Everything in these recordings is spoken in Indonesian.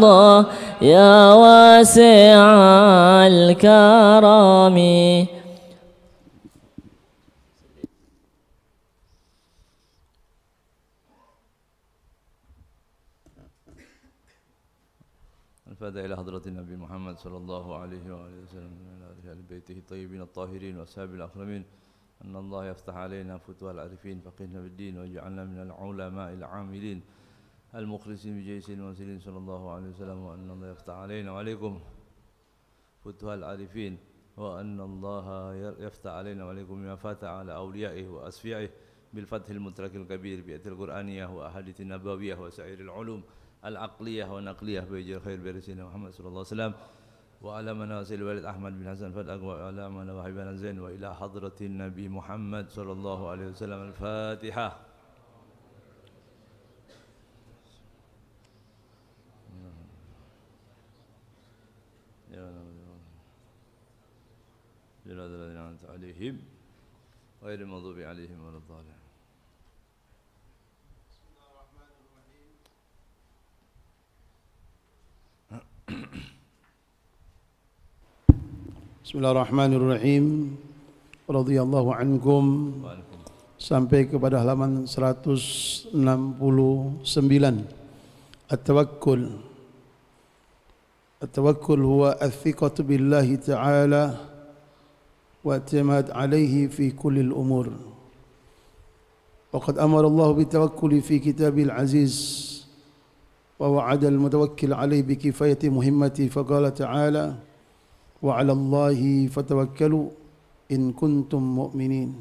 الله يا واسع الكرم. الفاتحة إلى حضرة النبي محمد صلى الله عليه وآله وسلم وعلى آل بيته الطيبين الطاهرين وأصحابه الأكرمين. أن الله يفتح علينا فتوح العارفين فقهنا بالدين ويجعلنا من العلماء العاملين المخلصين بجيش المرسلين صلى الله عليه وسلم. وأن الله يفتح علينا وعليكم فتوح العارفين وأن الله يفتح علينا وعليكم بما فاتح على أوليائه وأصفيائه بالفتح المترك الكبير بآيات القرآنية وأحاديث النبوية وسائر العلوم العقلية والنقلية بوجه الخير برسولنا محمد صلى الله عليه وسلم وعلى منازل الوالد أحمد بن حسن فتح وعلى من وحبنا زين وإلى حضرة النبي محمد صلى الله عليه وسلم. الفاتحة. صراط الذين أنعمت عليهم غير المغضوب عليهم ولا الضالين. Bismillahirrahmanirrahim. Radhiyallahu ankum. Sampai kepada halaman 169. At-tawakkul. At-tawakkul huwa al-thiqatu billahi ta'ala wa i'timad alayhi fi kulli al-umur. Wa qad amara Allah bitawakkuli fi kitabil aziz wa wa'ada al-mutawakkil alayhi bi kifayati muhimmati faqala ta'ala wa 'ala Allahi fatawakkalu in kuntum mu'minin.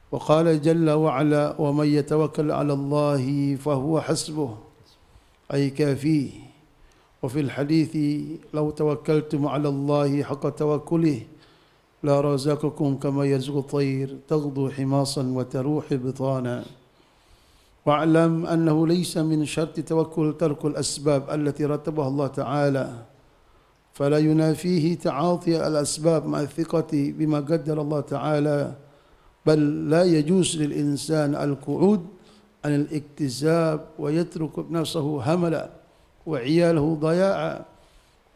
Wa qala jalla wa 'ala wa man yatawakkal 'ala Allahi fahuwa hasbuh ay kafi. Wa fil hadithi law tawakkaltum 'ala Allahi haqqa tawakkulihi la razaqakum kama yarzuqu at-tayr taghdu himasan wa taruhu bitana. Wa'lam annahu laysa min syarti tawakkul tarkul asbab allati rattabaha Allah ta'ala فلا ينافيه تعاطي الأسباب مع الثقة بما قدر الله تعالى بل لا يجوز للإنسان القعود عن الاكتساب ويترك نفسه هملا وعياله ضياعا.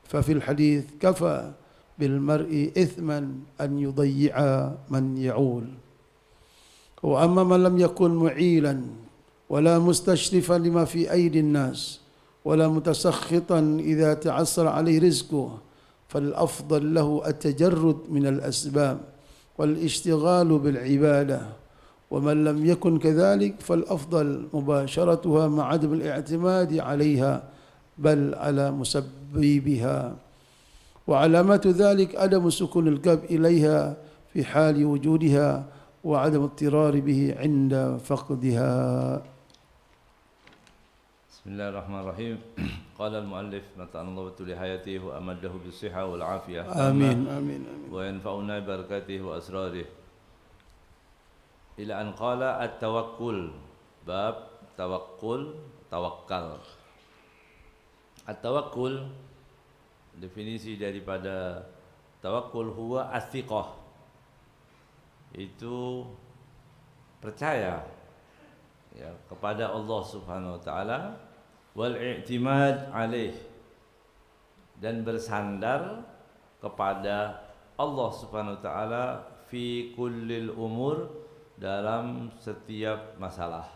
ففي الحديث كفى بالمرء إثما أن يضيع من يعول. وأما من لم يكن معيلا ولا مستشرفا لما في أيدي الناس ولا متسخطا إذا تعسر عليه رزقه فالأفضل له التجرد من الأسباب والاشتغال بالعبادة. ومن لم يكن كذلك فالأفضل مباشرتها مع عدم الاعتماد عليها بل على مسببها. وعلامات ذلك عدم سكون القلب إليها في حال وجودها وعدم اضطرار به عند فقدها. بسم الله الرحمن الرحيم. قال المؤلف متعنا الله بطول حياته وأمده بالصحة والعافية آمين آمين آمين وينفعنا ببركاته وأسراره إلى أن قال التوكل باب توكل. At-tawakkul definisi daripada tawakkul huwa as-thiqah, itu percaya ya kepada Allah Subhanahu wa taala, wal i'timad alaih, dan bersandar kepada Allah Subhanahu wa taala fi kullil umur, dalam setiap masalah.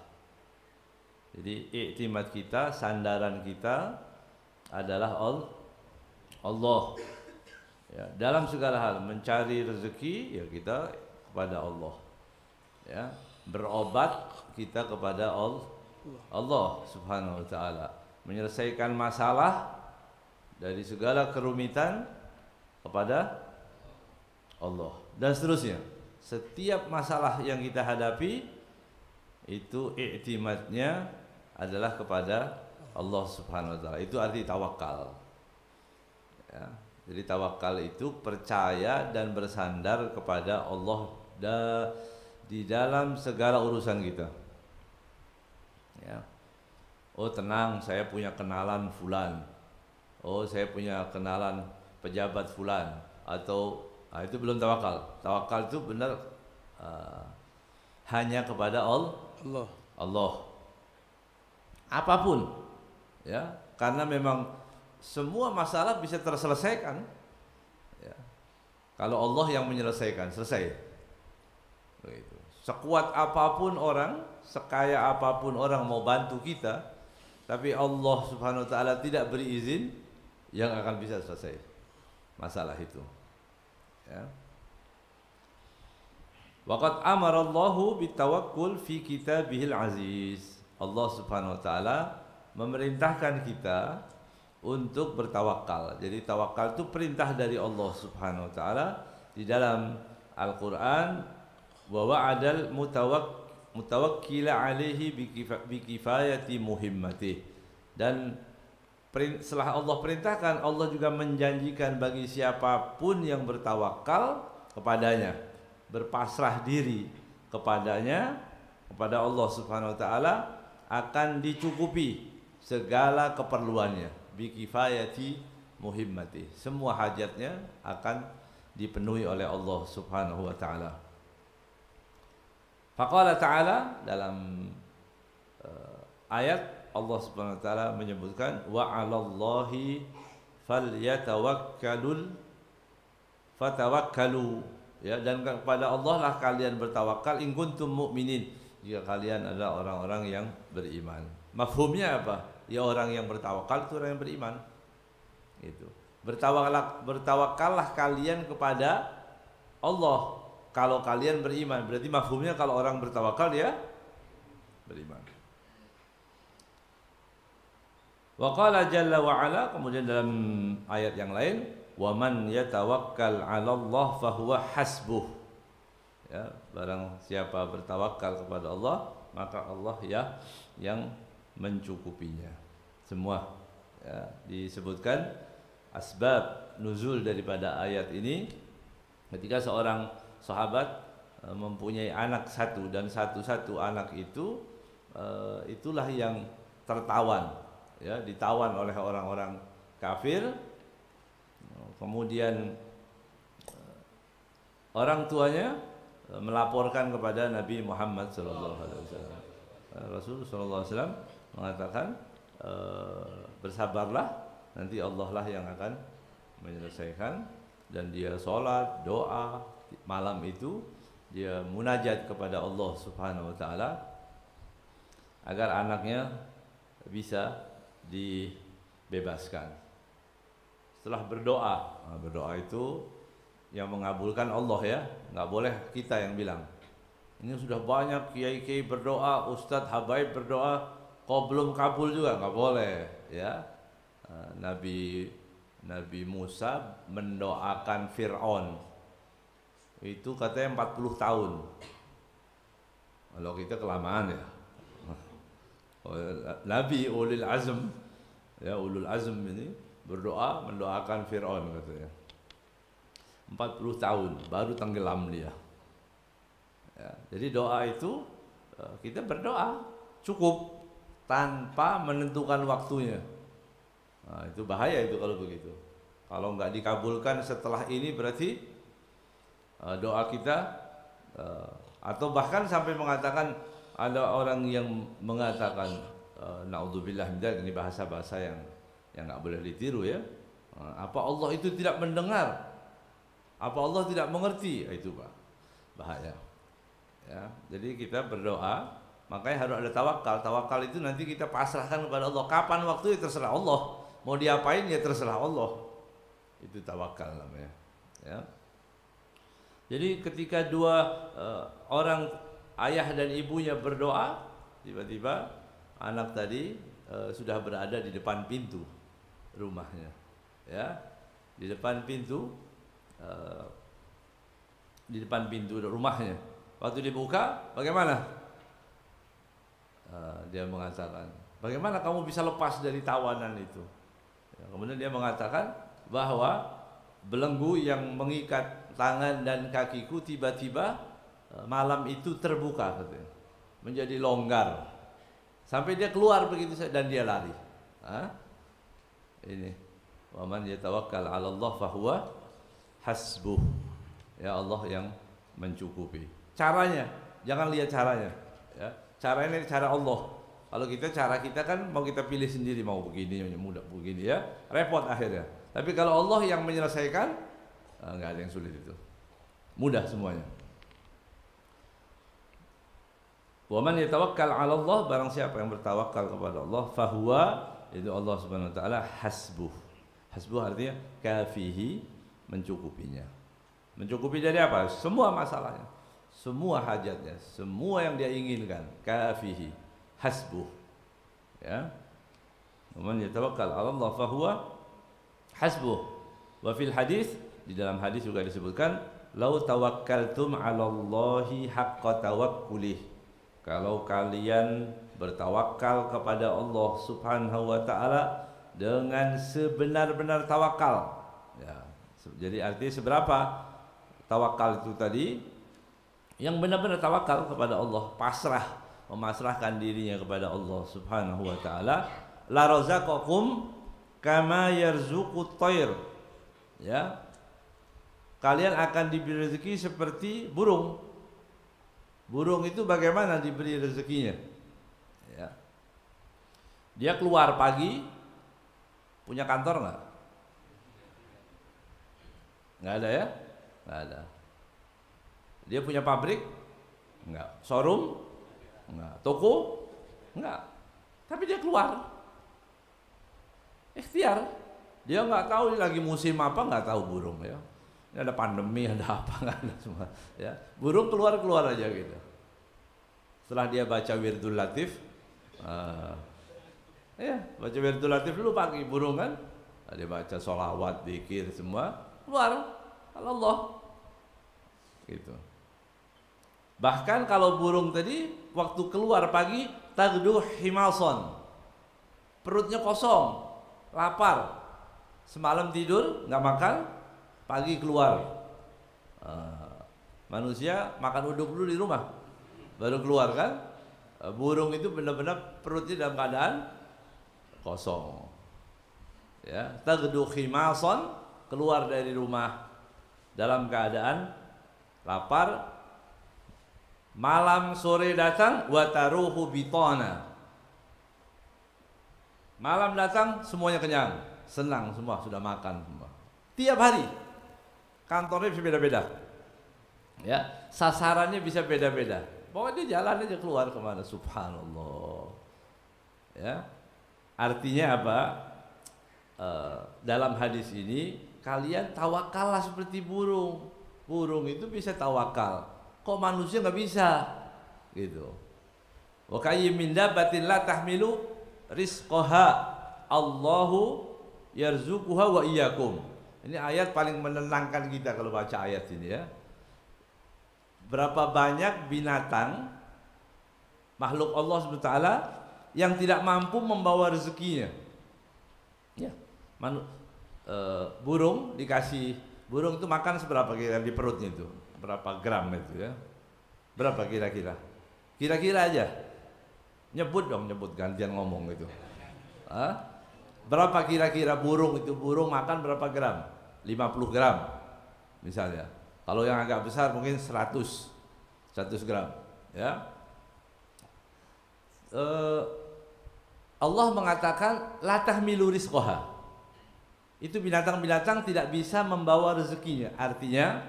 Jadi i'timad kita, sandaran kita adalah Allah. Ya, dalam segala hal, mencari rezeki ya kita kepada Allah. Ya, berobat kita kepada Allah Subhanahu wa taala, menyelesaikan masalah dari segala kerumitan kepada Allah, dan seterusnya. Setiap masalah yang kita hadapi itu i'timadnya adalah kepada Allah Subhanahu wa taala. Itu arti tawakal. Ya, jadi tawakal itu percaya dan bersandar kepada Allah di dalam segala urusan kita. Ya. Oh tenang, saya punya kenalan fulan. Oh saya punya kenalan pejabat fulan. Atau itu belum tawakal. Tawakal itu benar hanya kepada Allah. Apapun, ya, karena memang semua masalah bisa terselesaikan ya. Kalau Allah yang menyelesaikan, selesai. Begitu. Sekuat apapun orang, sekaya apapun orang mau bantu kita, tapi Allah Subhanahu wa taala tidak beri izin, yang akan bisa selesai masalah itu. Ya. Waqad amara Allahu bitawakkul fi kitabihil aziz. Allah Subhanahu wa taala memerintahkan kita untuk bertawakal. Jadi tawakal itu perintah dari Allah Subhanahu wa taala di dalam Al-Qur'an, wa wa'adal mutawakkila alaihi bikifayati muhimmati. Dan setelah Allah perintahkan, Allah juga menjanjikan bagi siapapun yang bertawakal kepadanya, berpasrah diri kepadanya, kepada Allah Subhanahu wa taala, akan dicukupi segala keperluannya. Bikifayati muhimmati, semua hajatnya akan dipenuhi oleh Allah Subhanahu wa taala. Faqala ta'ala, dalam ayat Allah Subhanahu wa taala menyebutkan wa 'alallahi fatawakkalu, ya, dan kepada Allah lah kalian bertawakal in kuntum mu'minin, jika kalian adalah orang-orang yang beriman. Mafhumnya apa? Ya, orang yang bertawakal itu orang yang beriman. Itu. Bertawakallah kalian kepada Allah kalau kalian beriman. Berarti mafhumnya kalau orang bertawakal dia beriman. Wa qala jalla wa ala, kemudian dalam ayat yang lain, wa man yatawakkal 'ala Allah fahuwa hasbuh. Ya, barang siapa bertawakal kepada Allah, maka Allah ya yang mencukupinya. Semua ya, disebutkan asbab nuzul daripada ayat ini ketika seorang sahabat mempunyai anak satu, dan satu anak itu itulah yang tertawan, ya, ditawan oleh orang-orang kafir. Kemudian orang tuanya melaporkan kepada Nabi Muhammad sallallahu alaihi wasallam. Rasul sallallahu alaihi wasallam mengatakan, bersabarlah, nanti Allah lah yang akan menyelesaikan. Dan dia sholat, doa, malam itu dia munajat kepada Allah Subhanahu wa taala agar anaknya bisa dibebaskan. Setelah berdoa itu yang mengabulkan Allah, ya, nggak boleh kita yang bilang. Ini sudah banyak kiai-kiai berdoa, ustadz habaib berdoa, kok belum kabul juga, nggak boleh, ya. Nabi Musa mendoakan Fir'aun itu katanya 40 tahun. Kalau kita kelamaan, ya. Nabi ulul azm, ya, ulul azm ini mendoakan Fir'aun katanya 40 tahun baru tenggelam dia. Ya, jadi doa itu kita berdoa cukup tanpa menentukan waktunya. Nah, itu bahaya itu kalau begitu. Kalau nggak dikabulkan setelah ini berarti doa kita, atau bahkan sampai mengatakan, ada orang yang mengatakan naudzubillah min dzalik, ini bahasa-bahasa yang nggak boleh ditiru, ya. Apa Allah itu tidak mendengar? Apa Allah tidak mengerti? Itu Pak, bahaya. Ya, jadi kita berdoa, makanya harus ada tawakal. Tawakal itu nanti kita pasrahkan kepada Allah. Kapan waktu itu terserah Allah. Mau diapain ya terserah Allah. Itu tawakal namanya. Ya. Jadi ketika dua orang, ayah dan ibunya berdoa, tiba-tiba anak tadi sudah berada di depan pintu rumahnya, ya, di depan pintu rumahnya. Waktu dibuka, bagaimana? Dia mengatakan, bagaimana kamu bisa lepas dari tawanan itu? Ya, kemudian dia mengatakan bahwa belenggu yang mengikat tangan dan kakiku tiba-tiba malam itu terbuka, katanya, menjadi longgar, sampai dia keluar begitu dan dia lari. Ini, wa man yatawakkal 'ala Allah fahuwa hasbuh. Ya, Allah yang mencukupi. Caranya, jangan lihat caranya, ya. Caranya cara Allah. Kalau cara kita kan mau kita pilih sendiri, mau begini, mudah begini ya, repot akhirnya. Tapi kalau Allah yang menyelesaikan, nggak ada yang sulit itu, mudah semuanya. Wa man yatawakkal 'ala Allah, barang siapa yang bertawakal kepada Allah, fahuwa, itu Allah Subhanahu wa taala hasbuh. Hasbuh artinya kafihi, mencukupinya. Mencukupi dari apa? Semua masalahnya, semua hajatnya, semua yang dia inginkan, kafihi, hasbuh. Ya. Wa man yatawakkal 'ala Allah fahuwa hasbuh. Wa fil hadis, di dalam hadis juga disebutkan, lau tawakkaltum 'ala Allahi haqqa tawakkulih. Kalau kalian bertawakal kepada Allah Subhanahu wa taala dengan sebenar-benar tawakal. Ya, jadi artinya seberapa tawakal itu tadi? Yang benar-benar tawakal kepada Allah, pasrah, memasrahkan dirinya kepada Allah Subhanahu wa taala. La razaqakum kama yarzuqut thair. Ya. Kalian akan diberi rezeki seperti burung. Burung itu bagaimana diberi rezekinya? Ya. Dia keluar pagi, punya kantor nggak? Nggak ada ya? Nggak ada. Dia punya pabrik? Nggak. Showroom? Nggak. Toko? Nggak. Tapi dia keluar. Ikhtiar. Dia nggak tahu lagi musim apa, nggak tahu burung ya. Ini ada pandemi, ada apa, nggak ada semua. Ya, burung keluar aja gitu. Setelah dia baca Wirdul Latif, ya baca Wirdul Latif dulu pagi burung kan, dia baca sholawat, dzikir semua, keluar Allah, gitu. Bahkan kalau burung tadi waktu keluar pagi, tagdu himason, perutnya kosong, lapar, semalam tidur nggak makan. Pagi keluar, manusia makan uduk dulu di rumah, baru keluar kan. Burung itu benar-benar perutnya dalam keadaan kosong. Ya, tagdu khimason, keluar dari rumah dalam keadaan lapar. Malam sore datang, wataruhu bitona. Malam datang semuanya kenyang, senang semua, sudah makan semua. Tiap hari. Kantornya bisa beda-beda, ya, sasarannya bisa beda-beda. Pokoknya dia jalan aja keluar kemana, subhanallah. Ya, artinya apa? Dalam hadis ini kalian tawakallah seperti burung. Burung itu bisa tawakal. Kok manusia nggak bisa? Gitu. Wa kayyim min dabbatin la tahmilu rizqaha Allahu yarzuquha wa iyyakum. Ini ayat paling menenangkan kita kalau baca ayat ini ya. Berapa banyak binatang makhluk Allah SWT yang tidak mampu membawa rezekinya. Ya, burung dikasih, burung itu makan seberapa kira di perutnya itu? Berapa gram itu ya? Berapa kira-kira? Kira-kira aja. Nyebut dong, nyebut, gantian ngomong gitu. Berapa kira-kira burung itu? Burung makan berapa gram? 50 gram misalnya. Kalau yang agak besar mungkin 100 gram ya. Allah mengatakan la tahmilu rizqaha. Itu binatang-binatang tidak bisa membawa rezekinya. Artinya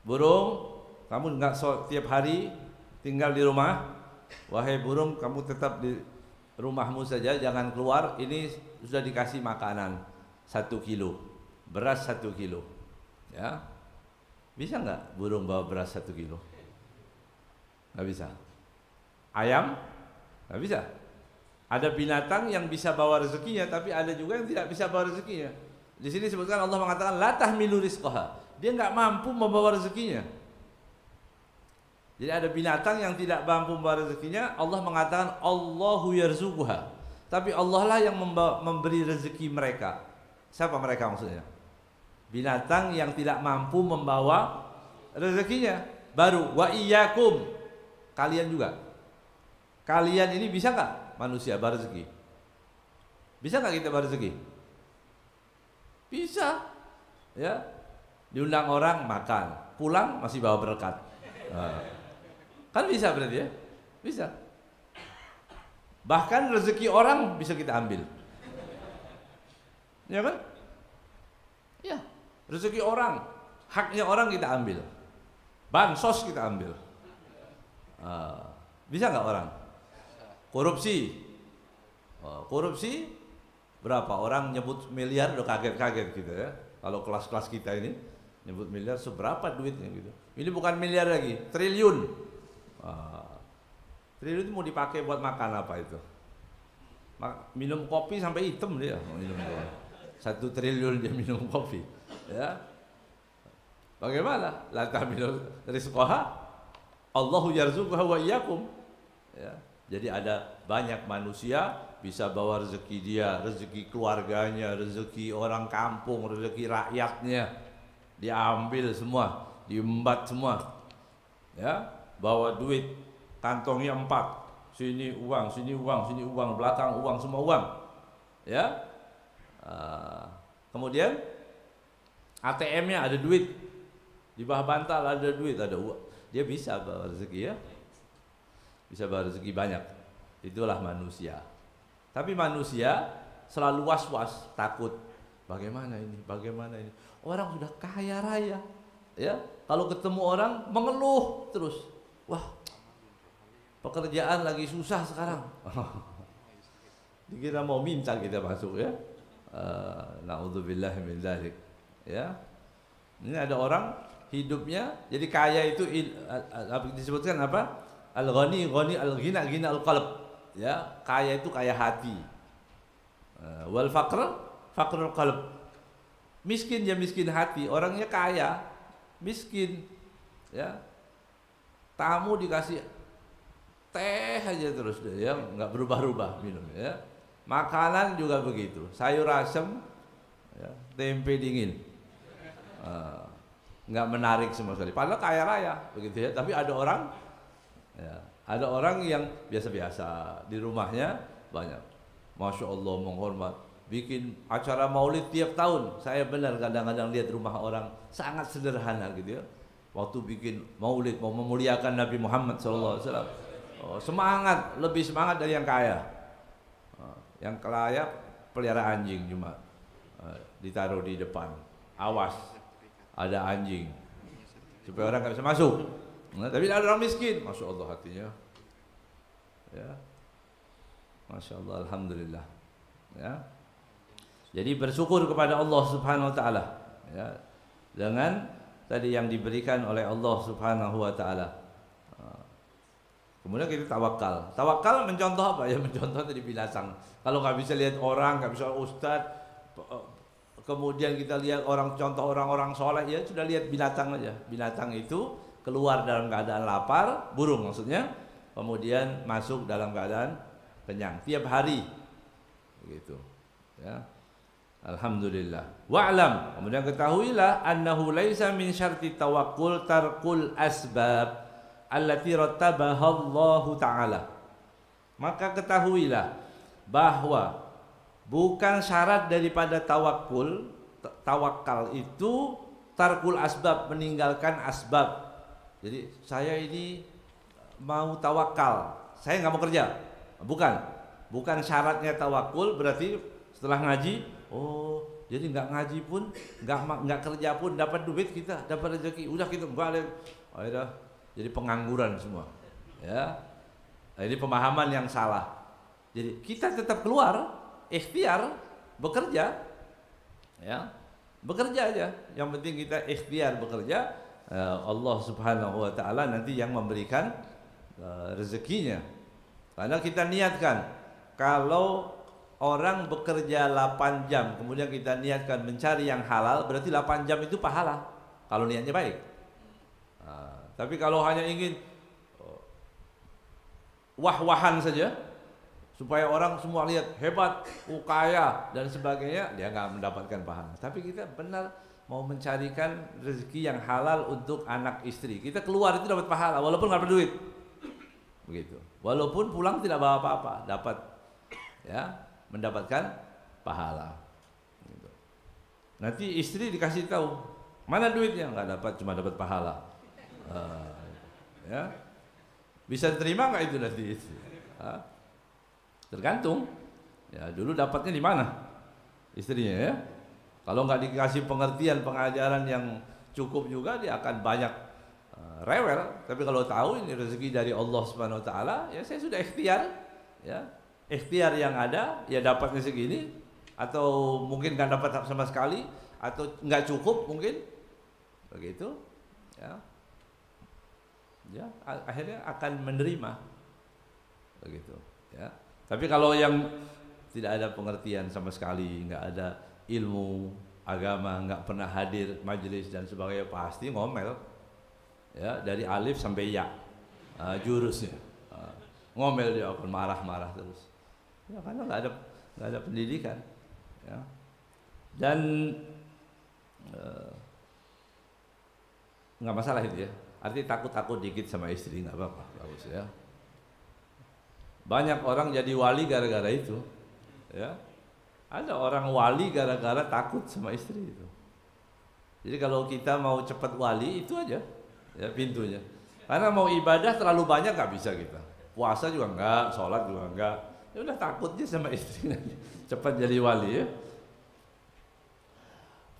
burung, kamu enggak tiap hari tinggal di rumah. Wahai burung, kamu tetap di rumahmu saja, jangan keluar. Ini sudah dikasih makanan 1 kilo, beras 1 kilo, ya. Bisa nggak burung bawa beras 1 kilo? Nggak bisa. Ayam nggak bisa. Ada binatang yang bisa bawa rezekinya, tapi ada juga yang tidak bisa bawa rezekinya. Di sini disebutkan Allah mengatakan la tahmilu rizqaha. Dia nggak mampu membawa rezekinya. Jadi ada binatang yang tidak mampu membawa rezekinya, Allah mengatakan Allahu yarzuquha. Tapi Allah lah yang memberi rezeki mereka. Siapa mereka maksudnya? Binatang yang tidak mampu membawa rezekinya. Baru wa iyyakum, kalian juga. Kalian ini bisa nggak manusia berezeki? Bisa nggak kita berezeki? Bisa. Ya, diundang orang makan, pulang masih bawa berkat. Kan bisa berarti ya? Bisa. Bahkan rezeki orang bisa kita ambil. Ya kan? Ya, rezeki orang, haknya orang kita ambil. Bansos kita ambil. Bisa nggak orang? Korupsi. Korupsi berapa? Orang nyebut miliar udah kaget-kaget gitu ya. Kalau kelas-kelas kita ini nyebut miliar, seberapa duitnya gitu. Ini bukan miliar lagi, triliun. Triliun itu mau dipakai buat makan apa itu? Minum kopi sampai hitam dia minum kopi. 1 triliun dia minum kopi. Ya. Bagaimana? La tahmilu rizqaha Allahu yarzuquha wa iyyakum. Ya. Jadi ada banyak manusia bisa bawa rezeki dia, rezeki keluarganya, rezeki orang kampung, rezeki rakyatnya diambil semua, diembat semua. Ya, bawa duit, kantongnya 4. Sini uang, sini uang, sini uang, belakang uang, semua uang. Ya. Kemudian ATM-nya ada duit. Di bawah bantal ada duit, ada uang. Dia bisa bawa rezeki ya. Bisa bawa rezeki banyak. Itulah manusia. Tapi manusia selalu was-was, takut. Bagaimana ini? Bagaimana ini? Orang sudah kaya raya. Ya, kalau ketemu orang mengeluh terus. Wah, pekerjaan lagi susah sekarang. Dikira mau minta kita masuk ya. Na'udzubillah min dzalik. Ya. Ini ada orang hidupnya jadi kaya itu disebutkan apa? Al-ghani, ghani al-ghina, ghina al-qalb. Ya, kaya itu kaya hati. Wal faqr, faqrul qalb. Miskin ya miskin hati, orangnya kaya, miskin. Ya. Tamu dikasih teh aja terus deh ya, enggak berubah-ubah minum ya. Makanan juga begitu, sayur asem, ya, tempe dingin. Nggak menarik sama sekali. Padahal kaya raya, begitu ya. Tapi ada orang, ya, ada orang yang biasa-biasa di rumahnya banyak. Masya Allah menghormat, bikin acara maulid tiap tahun. Saya benar kadang-kadang lihat rumah orang sangat sederhana gitu ya. Waktu bikin maulid mau memuliakan Nabi Muhammad SAW, semangat, lebih semangat dari yang kaya. Yang kaya pelihara anjing cuma ditaruh di depan. Awas, ada anjing supaya orang nggak bisa masuk. Nah, tapi ada orang miskin, masya Allah hatinya, ya, masya Allah, alhamdulillah, ya. Jadi bersyukur kepada Allah Subhanahu Wa Taala, ya, dengan tadi yang diberikan oleh Allah Subhanahu Wa Taala. Kemudian kita tawakal. Tawakal mencontoh apa ya? Mencontoh tadi binatang. Kalau nggak bisa lihat orang, nggak bisa ustadz, kemudian kita lihat orang, contoh orang-orang soleh, ya sudah lihat binatang aja. Binatang itu keluar dalam keadaan lapar, burung maksudnya, kemudian masuk dalam keadaan kenyang tiap hari, begitu. Ya. Alhamdulillah. Wa'lam, kemudian ketahuilah annahu laisa min syarti tawakkul tarkul asbab allati rattabaha Allah Ta'ala. Maka ketahuilah bahwa bukan syarat daripada tawakal itu tarkul asbab, meninggalkan asbab. Jadi saya ini mau tawakal, saya nggak mau kerja. Bukan syaratnya tawakul berarti setelah ngaji, oh jadi nggak ngaji pun, nggak kerja pun dapat duit, kita dapat rezeki, udah kita balik, udah jadi pengangguran semua. Ya, ini pemahaman yang salah. Jadi kita tetap keluar, ikhtiar, bekerja, ya, bekerja aja. Yang penting kita ikhtiar bekerja, Allah Subhanahu Wa Taala nanti yang memberikan rezekinya. Karena kita niatkan, kalau orang bekerja 8 jam, kemudian kita niatkan mencari yang halal, berarti 8 jam itu pahala. Kalau niatnya baik. Tapi kalau hanya ingin wah-wahan saja, supaya orang semua lihat hebat, kaya dan sebagainya, dia nggak mendapatkan pahala. Tapi kita benar mau mencarikan rezeki yang halal untuk anak istri, kita keluar itu dapat pahala walaupun nggak berduit, begitu. Walaupun pulang tidak bawa apa-apa, dapat, ya, mendapatkan pahala. Gitu. Nanti istri dikasih tahu mana duitnya, nggak dapat, cuma dapat pahala. Ya, bisa terima nggak itu nanti? Tergantung. Ya, dulu dapatnya di mana istrinya ya. Kalau nggak dikasih pengertian pengajaran yang cukup juga, dia akan banyak rewel. Tapi kalau tahu ini rezeki dari Allah Subhanahu Wa Taala, ya saya sudah ikhtiar, ya ikhtiar yang ada, ya dapatnya segini, atau mungkin nggak dapat sama sekali, atau nggak cukup mungkin, begitu, ya, ya akhirnya akan menerima, begitu, ya. Tapi kalau yang tidak ada pengertian sama sekali, nggak ada ilmu agama, nggak pernah hadir majelis dan sebagainya, pasti ngomel, ya dari alif sampai ya, jurusnya, ngomel, dia akan marah-marah terus, ya karena nggak ada pendidikan, ya. Dan nggak masalah itu ya, artinya takut-takut dikit sama istri nggak apa-apa, bagus ya. Banyak orang jadi wali gara-gara itu, ya. Ada orang wali gara-gara takut sama istri itu. Jadi kalau kita mau cepat wali, itu aja ya pintunya. Karena mau ibadah terlalu banyak nggak bisa kita. Puasa juga enggak, sholat juga enggak. Ya udah takutnya sama istrinya. Cepat jadi wali ya.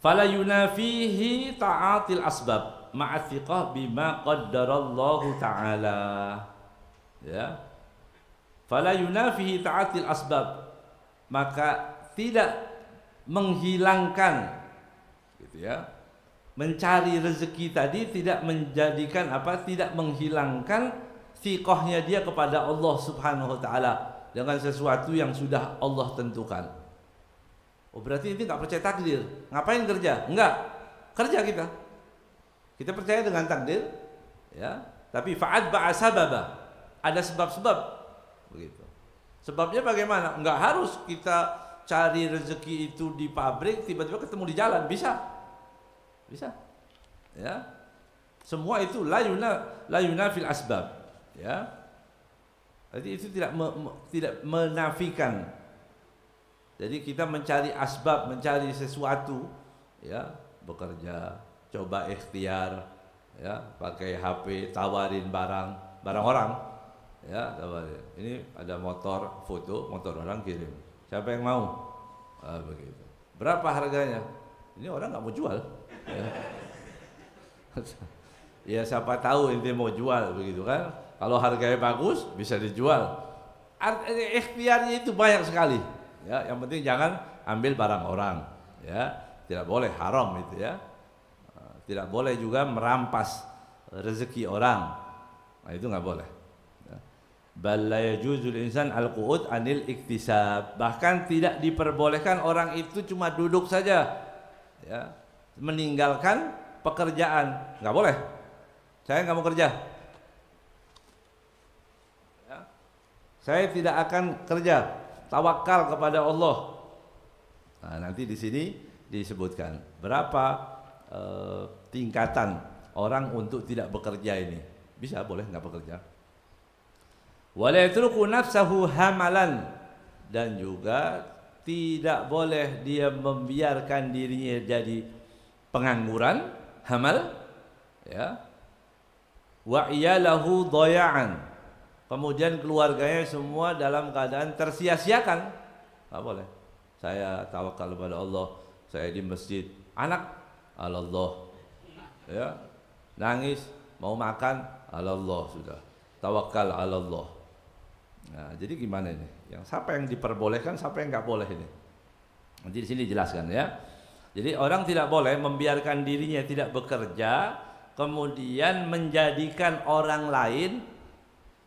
Fala yunafihi ta'atil asbab ma'athiqah bima qaddarallahu ta'ala. Ya. Fala yunafihi ta'atil asbab, maka tidak menghilangkan, gitu ya, mencari rezeki tadi tidak menjadikan apa, tidak menghilangkan thiqahnya dia kepada Allah Subhanahu Wa Taala dengan sesuatu yang sudah Allah tentukan. Oh berarti ini nggak percaya takdir, ngapain kerja? Enggak, kerja kita percaya dengan takdir, ya, tapi fa'ad ba'asababa, ada sebab-sebab, begitu. Sebabnya bagaimana? Enggak harus kita cari rezeki itu di pabrik, tiba-tiba ketemu di jalan, bisa, ya. Semua itu la yunafil asbab, ya. Jadi itu tidak menafikan. Jadi kita mencari asbab, mencari sesuatu, ya, bekerja, coba ikhtiar, ya, pakai HP, tawarin barang orang, ya, tawarin. Ini ada motor, foto motor orang, kirim. Siapa yang mau? Begitu. Berapa harganya? Ini orang nggak mau jual. Ya. Ya siapa tahu ini mau jual, begitu kan? Kalau harganya bagus bisa dijual. Ikhtiarnya itu banyak sekali. Ya, yang penting jangan ambil barang orang. Ya, tidak boleh, haram itu ya. Tidak boleh juga merampas rezeki orang. Nah itu nggak boleh. Bal la yajuzul insan al-qu'ud anil iktisab. Bahkan tidak diperbolehkan orang itu cuma duduk saja, ya, meninggalkan pekerjaan, nggak boleh. Saya nggak mau kerja, ya. Saya tidak akan kerja, tawakal kepada Allah. Nah, nanti di sini disebutkan berapa tingkatan orang untuk tidak bekerja ini. Bisa, boleh nggak bekerja. Wala yatruku nafsahu hamalan, dan juga tidak boleh dia membiarkan dirinya jadi pengangguran, hamal, ya. Wa iyalahu dhaya'an, kemudian keluarganya semua dalam keadaan tersia-siakan. Enggak boleh. Saya tawakal kepada Allah, saya di masjid, anak Allah, ya. Nangis, mau makan, Allah sudah. Tawakal Allah. Nah, jadi gimana ini? Yang siapa yang diperbolehkan, siapa yang nggak boleh ini? Nanti di sini dijelaskan ya. Jadi orang tidak boleh membiarkan dirinya tidak bekerja, kemudian menjadikan orang lain,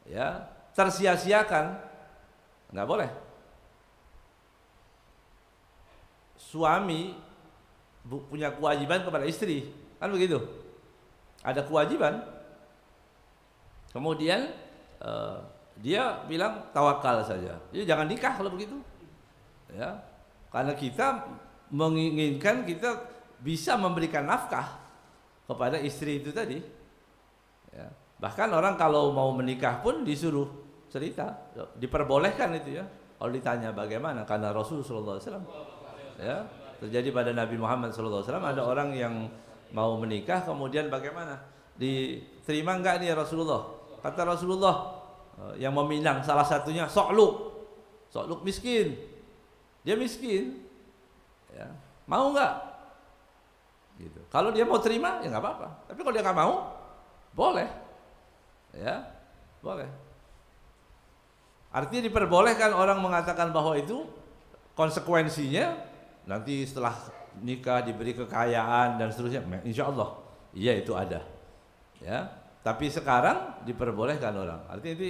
ya, tersia-siakan. Nggak boleh. Suami punya kewajiban kepada istri, kan begitu? Ada kewajiban. Kemudian dia bilang tawakal saja. Jadi jangan nikah kalau begitu, ya. Karena kita menginginkan kita bisa memberikan nafkah kepada istri itu tadi, ya. Bahkan orang kalau mau menikah pun disuruh cerita, diperbolehkan itu ya. Kalau ditanya bagaimana, karena Rasulullah SAW, ya, terjadi pada Nabi Muhammad SAW, ada orang yang mau menikah, kemudian bagaimana, diterima enggak nih Rasulullah? Kata Rasulullah, yang meminang salah satunya, so'lu Soaluk miskin, dia miskin, ya. Mau nggak? Gitu. Kalau dia mau terima ya nggak apa-apa. Tapi kalau dia nggak mau, boleh, ya, boleh. Artinya diperbolehkan orang mengatakan bahwa itu konsekuensinya nanti setelah nikah diberi kekayaan dan seterusnya. Insya Allah, iya itu ada, ya. Tapi sekarang diperbolehkan orang. Artinya itu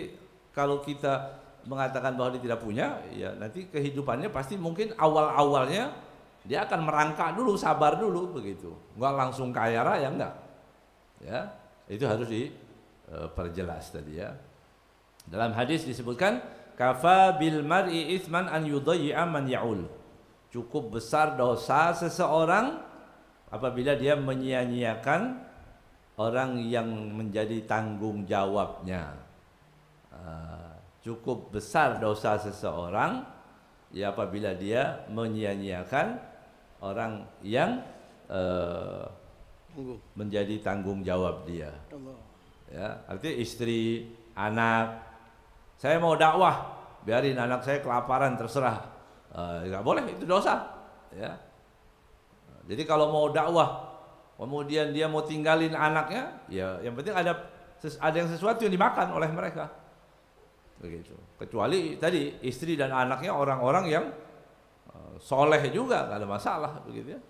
kalau kita mengatakan bahwa dia tidak punya, ya nanti kehidupannya pasti mungkin awal-awalnya dia akan merangkak dulu, sabar dulu begitu. Enggak langsung kaya raya, enggak. Ya, itu harus diperjelas tadi ya. Dalam hadis disebutkan kafa bil mar'i itsman an yudayyi'a man ya'ul. Cukup besar dosa seseorang apabila dia menyia-nyiakan orang yang menjadi tanggung jawabnya. Cukup besar dosa seseorang ya apabila dia menyia-nyiakan orang yang menjadi tanggung jawab dia. Ya, artinya istri, anak. Saya mau dakwah, biarin anak saya kelaparan terserah. Nggak boleh, itu dosa. Ya. Jadi kalau mau dakwah, kemudian dia mau tinggalin anaknya, ya yang penting ada yang sesuatu yang dimakan oleh mereka. Begitu. Kecuali tadi istri dan anaknya orang-orang yang soleh juga, nggak ada masalah, begitu ya.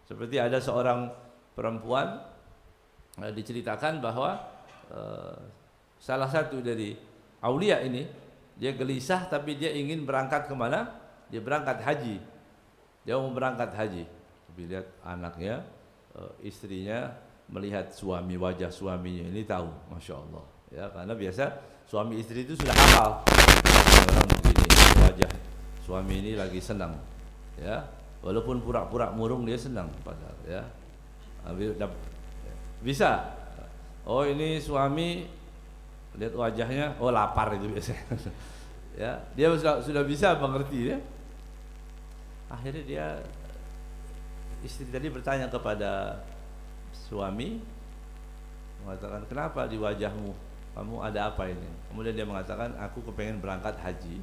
Seperti ada seorang perempuan diceritakan bahwa salah satu dari aulia ini dia gelisah tapi dia ingin berangkat kemana? Dia berangkat haji. Dia mau berangkat haji. Tapi lihat anaknya, istrinya melihat suami, wajah suaminya ini tahu, masya Allah. Ya karena biasa suami istri itu sudah hafal. Orang begini wajah suami ini lagi senang. Ya walaupun pura-pura murung dia senang padahal ya. Bisa. Oh ini suami lihat wajahnya, oh lapar itu biasanya. Ya, dia sudah bisa mengerti ya. Akhirnya dia istri tadi bertanya kepada suami, mengatakan kenapa di wajahmu, kamu ada apa ini? Kemudian dia mengatakan aku kepengen berangkat haji.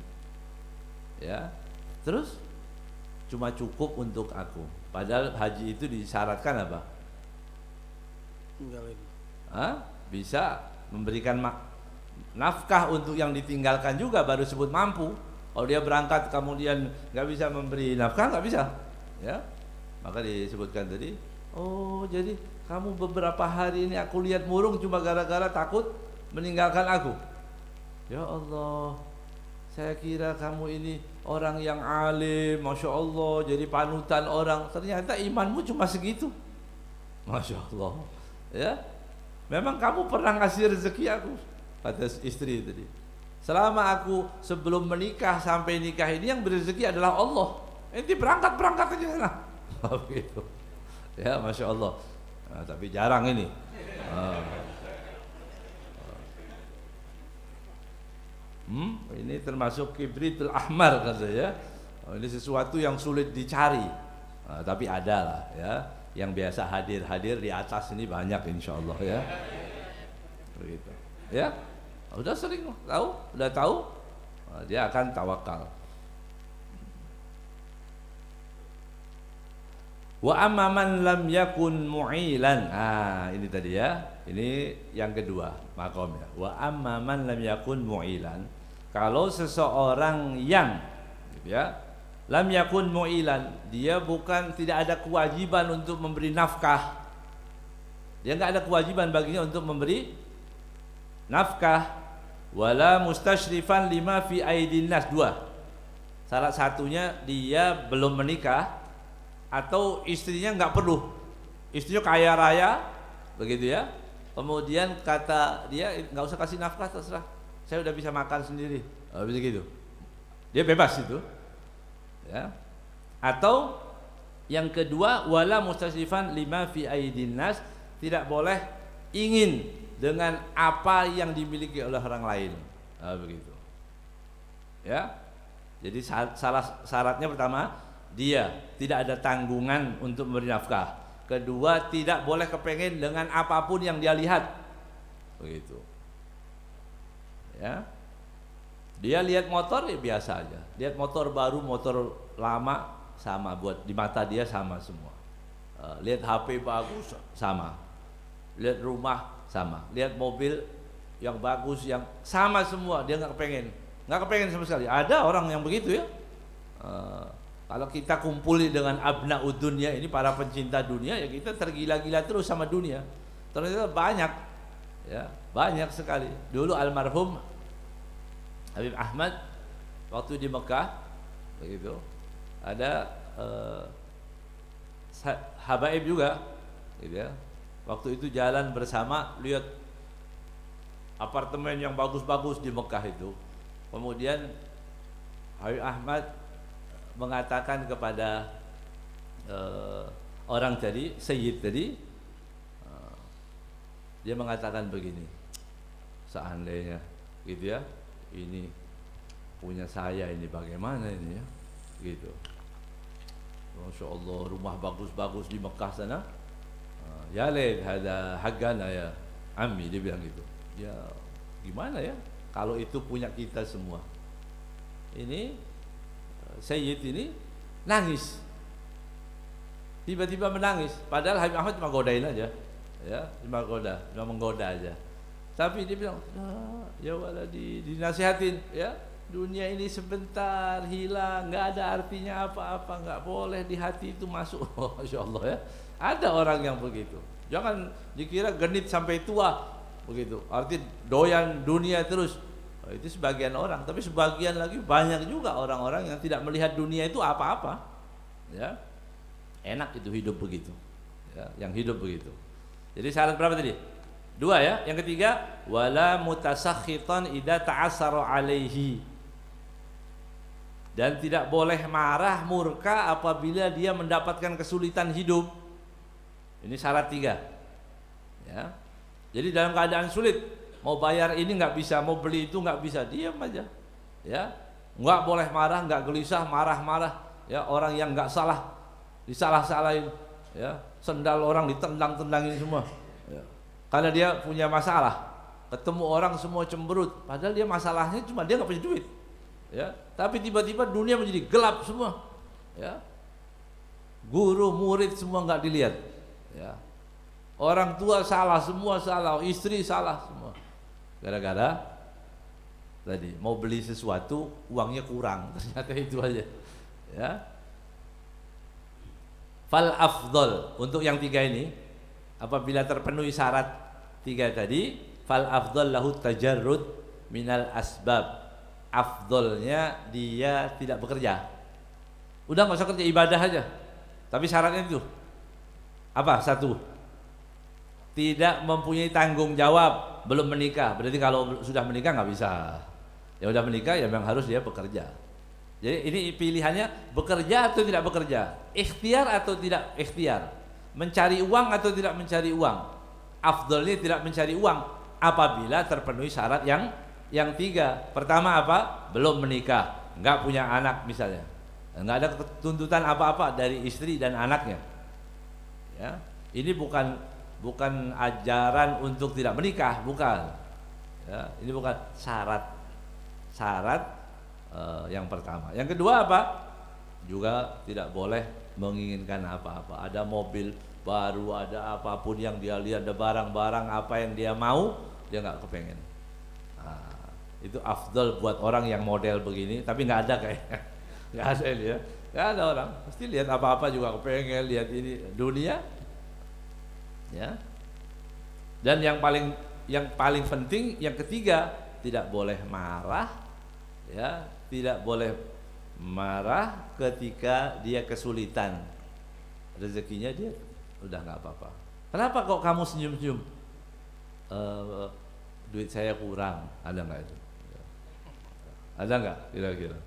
Ya, terus cuma cukup untuk aku. Padahal haji itu disyaratkan apa? Bisa memberikan nafkah untuk yang ditinggalkan juga baru sebut mampu. Kalau dia berangkat kemudian nggak bisa memberi nafkah, nggak bisa, ya. Maka disebutkan tadi, oh jadi kamu beberapa hari ini aku lihat murung cuma gara-gara takut meninggalkan aku. Ya Allah, saya kira kamu ini orang yang alim, masya Allah, jadi panutan orang. Ternyata imanmu cuma segitu, masya Allah. Ya, memang kamu pernah ngasih rezeki aku. Kata istri tadi, selama aku sebelum menikah sampai nikah ini yang berrezeki adalah Allah. Enti berangkat aja sana. Begitu. Ya, masya Allah. Nah, tapi jarang ini. Ini termasuk kibritul ahmar kan saya. Ini sesuatu yang sulit dicari. Tapi ada lah ya. Yang biasa hadir di atas ini banyak insya Allah ya. Begitu. Ya. Udah sering tahu, udah tahu, dia akan tawakal. Wa amman lam yakun mu'ilan. Ini tadi ya. Ini yang kedua makomnya. Wa amman lam yakun mu'ilan. Kalau seseorang yang ya, lam yakun mu'ilan, dia bukan tidak ada kewajiban untuk memberi nafkah. Dia enggak ada kewajiban baginya untuk memberi nafkah, wala mustasyrifan lima fi aidin nas. Dua, salah satunya dia belum menikah atau istrinya nggak perlu, istrinya kaya raya begitu ya, kemudian kata dia nggak usah kasih nafkah, terserah, saya udah bisa makan sendiri, bisa gitu, dia bebas itu ya. Atau yang kedua, wala mustasyrifan lima fi aidin nas, tidak boleh ingin dengan apa yang dimiliki oleh orang lain, begitu ya. Jadi syaratnya pertama, dia tidak ada tanggungan untuk memberi nafkah. Kedua, tidak boleh kepengen dengan apapun yang dia lihat, begitu ya. Dia lihat motor ya biasa aja. Lihat motor baru, motor lama sama, buat di mata dia sama semua. Lihat HP bagus sama. Lihat rumah sama. Lihat mobil yang bagus yang sama semua, dia nggak kepengen sama sekali. Ada orang yang begitu ya. Kalau kita kumpuli dengan abna'ud dunya ini, para pencinta dunia, ya kita tergila-gila terus sama dunia. Ternyata banyak, ya banyak sekali. Dulu almarhum Habib Ahmad waktu di Mekah begitu, ada habaib juga, gitu ya. Waktu itu jalan bersama, lihat apartemen yang bagus-bagus di Mekah itu. Kemudian Habib Ahmad mengatakan kepada orang tadi, Sayyid tadi, dia mengatakan begini, seandainya gitu ya, ini punya saya ini bagaimana ini ya, gitu. Masya Allah, rumah bagus-bagus di Mekah sana. Ya leh, ada haggana ya Ammi, dia bilang gitu. Ya gimana ya kalau itu punya kita semua. Ini Sayyid ini nangis, tiba-tiba menangis. Padahal Habib Ahmad cuma godain aja, ya cuma menggoda aja. Tapi dia bilang, ya waladi, dinasihatin, ya dunia ini sebentar hilang, nggak ada artinya apa-apa, nggak boleh di hati itu masuk. Masya Allah ya, ada orang yang begitu. Jangan dikira genit sampai tua begitu, arti doyan dunia terus. Itu sebagian orang, tapi sebagian lagi banyak juga orang-orang yang tidak melihat dunia itu apa-apa, ya enak itu hidup begitu, ya, yang hidup begitu. Jadi syarat berapa tadi? 2 ya. Yang ketiga, wala mutasakhitan idza ta'assara alaihi, dan tidak boleh marah murka apabila dia mendapatkan kesulitan hidup. Ini syarat 3 ya. Jadi dalam keadaan sulit, mau bayar ini nggak bisa, mau beli itu nggak bisa, diam aja, ya nggak boleh marah, nggak gelisah, marah-marah, ya orang yang nggak salah disalah-salahin, ya sendal orang ditendang-tendangin semua, ya. Karena dia punya masalah, ketemu orang semua cemberut, padahal dia masalahnya cuma dia nggak punya duit, ya tapi tiba-tiba dunia menjadi gelap semua, ya guru murid semua nggak dilihat, ya orang tua salah semua, salah istri salah semua. Gara-gara tadi mau beli sesuatu uangnya kurang, ternyata itu aja, ya. Fal afdol, untuk yang 3 ini apabila terpenuhi syarat 3 tadi, fal afdol lahu tajarrud minal asbab. Afdolnya dia tidak bekerja, udah nggak usah kerja, ibadah aja. Tapi syaratnya itu apa? 1, tidak mempunyai tanggung jawab, belum menikah. Berarti kalau sudah menikah nggak bisa. Ya udah menikah ya memang harus dia bekerja. Jadi ini pilihannya bekerja atau tidak bekerja, ikhtiar atau tidak ikhtiar, mencari uang atau tidak mencari uang. Afdolnya tidak mencari uang apabila terpenuhi syarat yang 3. Pertama apa? Belum menikah, nggak punya anak misalnya, nggak ada tuntutan apa-apa dari istri dan anaknya. Ya, ini bukan ajaran untuk tidak menikah, bukan. Ya, ini bukan syarat yang pertama. Yang kedua apa? Juga tidak boleh menginginkan apa-apa. Ada mobil baru, ada apapun yang dia lihat, ada barang-barang apa yang dia mau, dia nggak kepengen. Nah, itu afdal buat orang yang model begini, tapi nggak ada kayaknya. Nggak ada ini ya. Nggak ada orang. Pasti lihat apa-apa juga kepengen, lihat ini dunia. Ya. Dan yang paling penting yang ketiga, tidak boleh marah, ya tidak boleh marah ketika dia kesulitan rezekinya, dia udah nggak apa-apa. Kenapa kok kamu senyum-senyum? Duit saya kurang, ada nggak itu? Ada nggak kira-kira?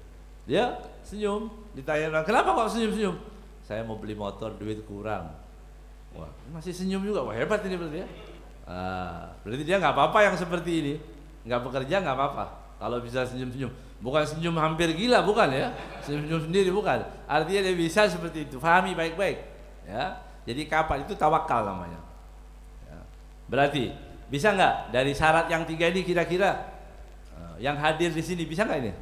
Dia senyum, ditanya kenapa kok senyum-senyum? Saya mau beli motor, duit kurang. Wah, masih senyum juga, wah hebat ini berarti ya. Berarti dia nggak apa-apa yang seperti ini, nggak bekerja nggak apa-apa. Kalau bisa senyum-senyum, bukan senyum hampir gila, bukan ya, senyum sendiri bukan. Artinya dia bisa seperti itu, pahami baik-baik. Ya, jadi kapal itu tawakal namanya. Ya. Berarti bisa nggak dari syarat yang 3 ini kira-kira Nah, yang hadir di sini bisa nggak ini?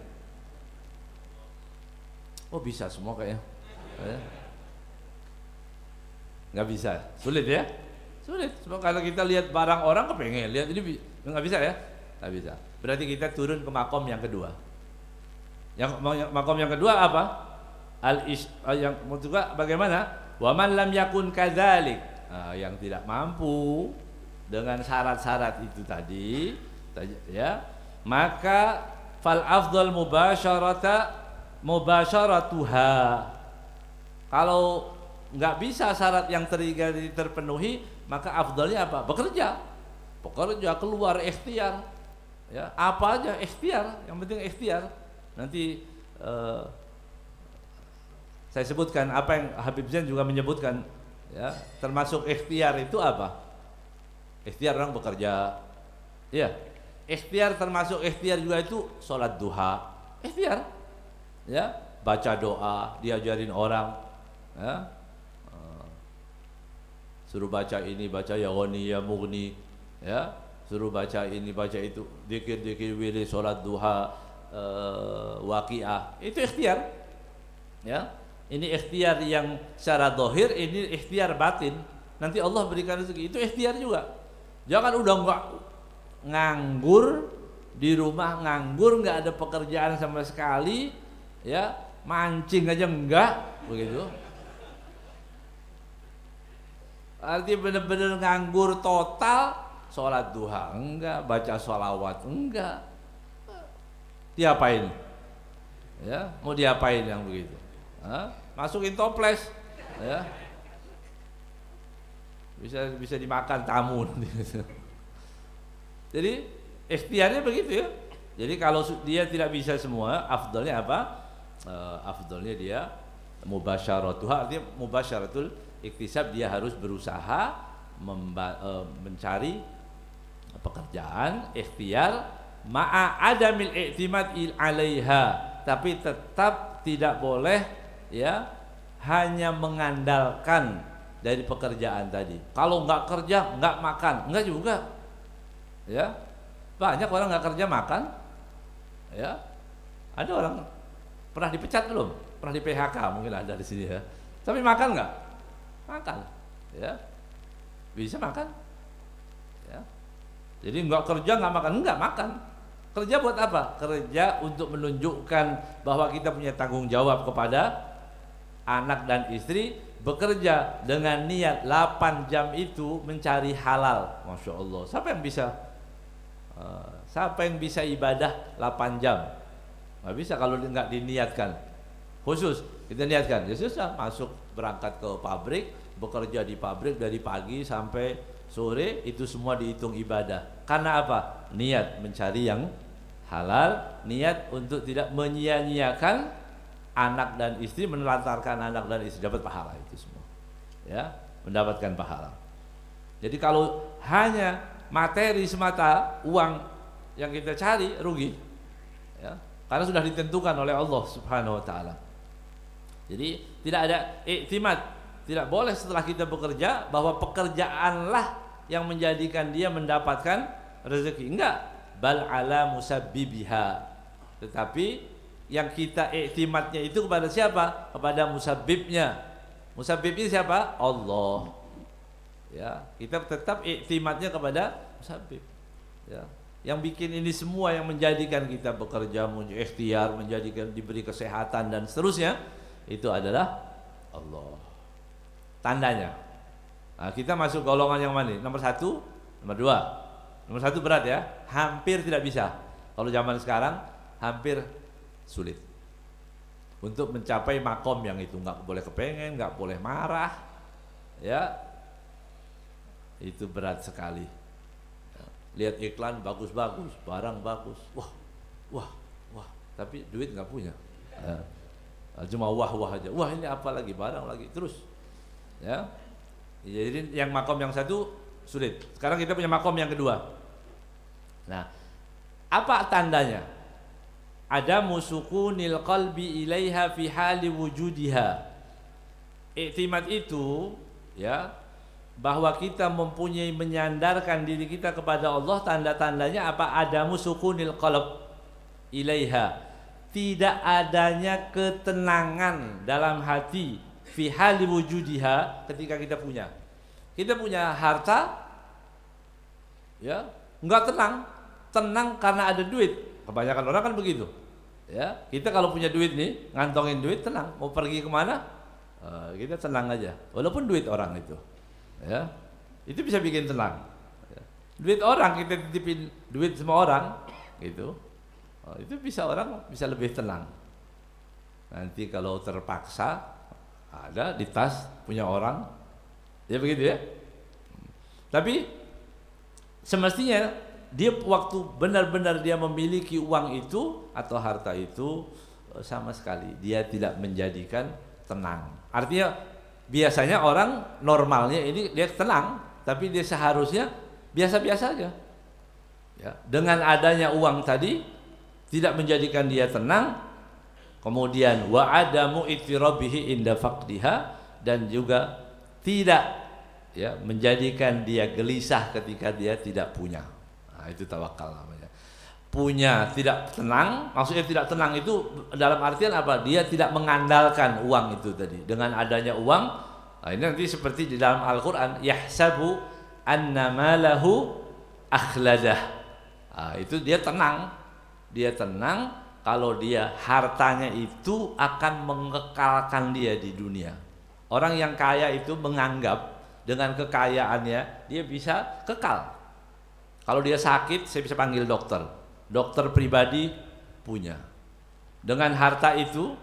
Oh bisa semua kayaknya. Nggak bisa, sulit ya? Sulit. Sebab kalau kita lihat barang orang kepengen lihat ini nggak bisa ya? Nggak bisa. Berarti kita turun ke makom yang kedua. Yang makom yang kedua apa? Yang juga bagaimana? Wa man lam yakun kadzalik. Nah, yang tidak mampu dengan syarat-syarat itu tadi ya, maka fal afdal mubasyaratuha. Kalau nggak bisa syarat yang terpenuhi, maka afdalnya apa? Bekerja keluar ikhtiar ya, apa aja ikhtiar, yang penting ikhtiar. Nanti saya sebutkan apa yang Habib Zain juga menyebutkan ya, termasuk ikhtiar itu apa? Ikhtiar orang bekerja ya, ikhtiar termasuk ikhtiar juga itu sholat duha, ikhtiar ya, baca doa, diajarin orang ya, suruh baca ini, baca ya ghani ya mughni ya, suruh baca ini baca itu, zikir wirid, sholat duha, waqiah, itu ikhtiar ya. Ini ikhtiar yang secara zahir, ini ikhtiar batin. Nanti Allah berikan rezeki, itu ikhtiar juga. Jangan udah enggak nganggur di rumah, nganggur nggak ada pekerjaan sama sekali ya, mancing aja enggak begitu. Arti benar-benar nganggur total, sholat duha enggak, baca sholawat enggak, diapain ya, mau diapain yang begitu? Masukin toples ya, bisa dimakan tamu nanti. Jadi ikhtiarnya begitu ya. Jadi kalau dia tidak bisa semua, afdalnya apa? Afdalnya dia mubasyaratuha, artinya mubasyaratul iktisab, dia harus berusaha mencari pekerjaan, ikhtiar ma'a adamil i'timad alaiha, tapi tetap tidak boleh ya hanya mengandalkan dari pekerjaan tadi. Kalau nggak kerja nggak makan, nggak juga ya. Banyak orang nggak kerja makan ya. Ada orang pernah dipecat belum? Pernah di PHK mungkin ada di sini ya. Tapi makan nggak? Makan ya, bisa makan ya. Jadi nggak kerja nggak makan, nggak makan. Kerja buat apa? Kerja untuk menunjukkan bahwa kita punya tanggung jawab kepada anak dan istri, bekerja dengan niat 8 jam itu mencari halal. Masya Allah, siapa yang bisa ibadah 8 jam? Nggak bisa kalau nggak diniatkan. Khusus kita niatkan, ya susah, masuk berangkat ke pabrik, bekerja di pabrik dari pagi sampai sore, itu semua dihitung ibadah. Karena apa? Niat mencari yang halal, niat untuk tidak menyia-nyiakan anak dan istri, menelantarkan anak dan istri, dapat pahala itu semua ya, mendapatkan pahala. Jadi kalau hanya materi semata, uang yang kita cari, rugi ya, karena sudah ditentukan oleh Allah Subhanahu wa taala. Jadi tidak ada i'timad, tidak boleh setelah kita bekerja bahwa pekerjaanlah yang menjadikan dia mendapatkan rezeki, enggak, bal ala musabbibiha, tetapi yang kita i'timadnya itu kepada siapa? Kepada musabbibnya. Musabbibnya siapa? Allah ya, kita tetap i'timadnya kepada musabbib ya. Yang bikin ini semua, yang menjadikan kita bekerja, ikhtiar, menjadikan diberi kesehatan dan seterusnya, itu adalah Allah. Tandanya, nah, kita masuk golongan yang mana? Nomor 1, nomor 2. Nomor 1 berat ya, hampir tidak bisa. Kalau zaman sekarang hampir sulit untuk mencapai makom yang itu. Nggak boleh kepengen, nggak boleh marah ya, itu berat sekali. Lihat iklan bagus-bagus, barang bagus, wah, tapi duit nggak punya ya. Cuma wah aja, wah ini apa lagi, barang lagi terus ya. Jadi yang makom yang 1 sulit. Sekarang kita punya makom yang kedua. Nah, apa tandanya? Ada musukunil qalbi ilaiha fi hali wujudiha. I'timad itu ya, bahwa kita mempunyai menyandarkan diri kita kepada Allah, tanda-tandanya apa? Ada musukunil qalb, ilaiha, tidak adanya ketenangan dalam hati fi hali wujudiha, ketika kita punya harta, ya nggak tenang karena ada duit. Kebanyakan orang kan begitu, ya. Kita kalau punya duit nih, ngantongin duit, tenang, mau pergi kemana kita tenang aja, walaupun duit orang itu, ya, itu bisa bikin tenang, ya. Duit orang, kita titipin duit sama orang gitu, itu orang bisa lebih tenang. Nanti kalau terpaksa ada di tas punya orang, ya begitu ya. Tapi semestinya dia waktu benar-benar dia memiliki uang itu atau harta itu, sama sekali dia tidak menjadikan tenang. Artinya biasanya orang normalnya ini dia tenang, tapi dia seharusnya biasa-biasa aja, ya. Dengan adanya uang tadi tidak menjadikan dia tenang. Kemudian wa adamu ittirabihi inda faqdiha, dan juga tidak, ya, menjadikan dia gelisah ketika dia tidak punya. Nah, itu tawakal namanya. Punya tidak tenang, maksudnya tidak tenang itu dalam artian apa? Dia tidak mengandalkan uang itu tadi. Dengan adanya uang, nah ini nanti seperti di dalam Al-Qur'an, yahsabu anna malahu akhladah. Nah, itu dia tenang. Dia tenang kalau dia hartanya itu akan mengekalkan dia di dunia. Orang yang kaya itu menganggap dengan kekayaannya dia bisa kekal. Kalau dia sakit, saya bisa panggil dokter. Dokter pribadi punya. Dengan harta itu,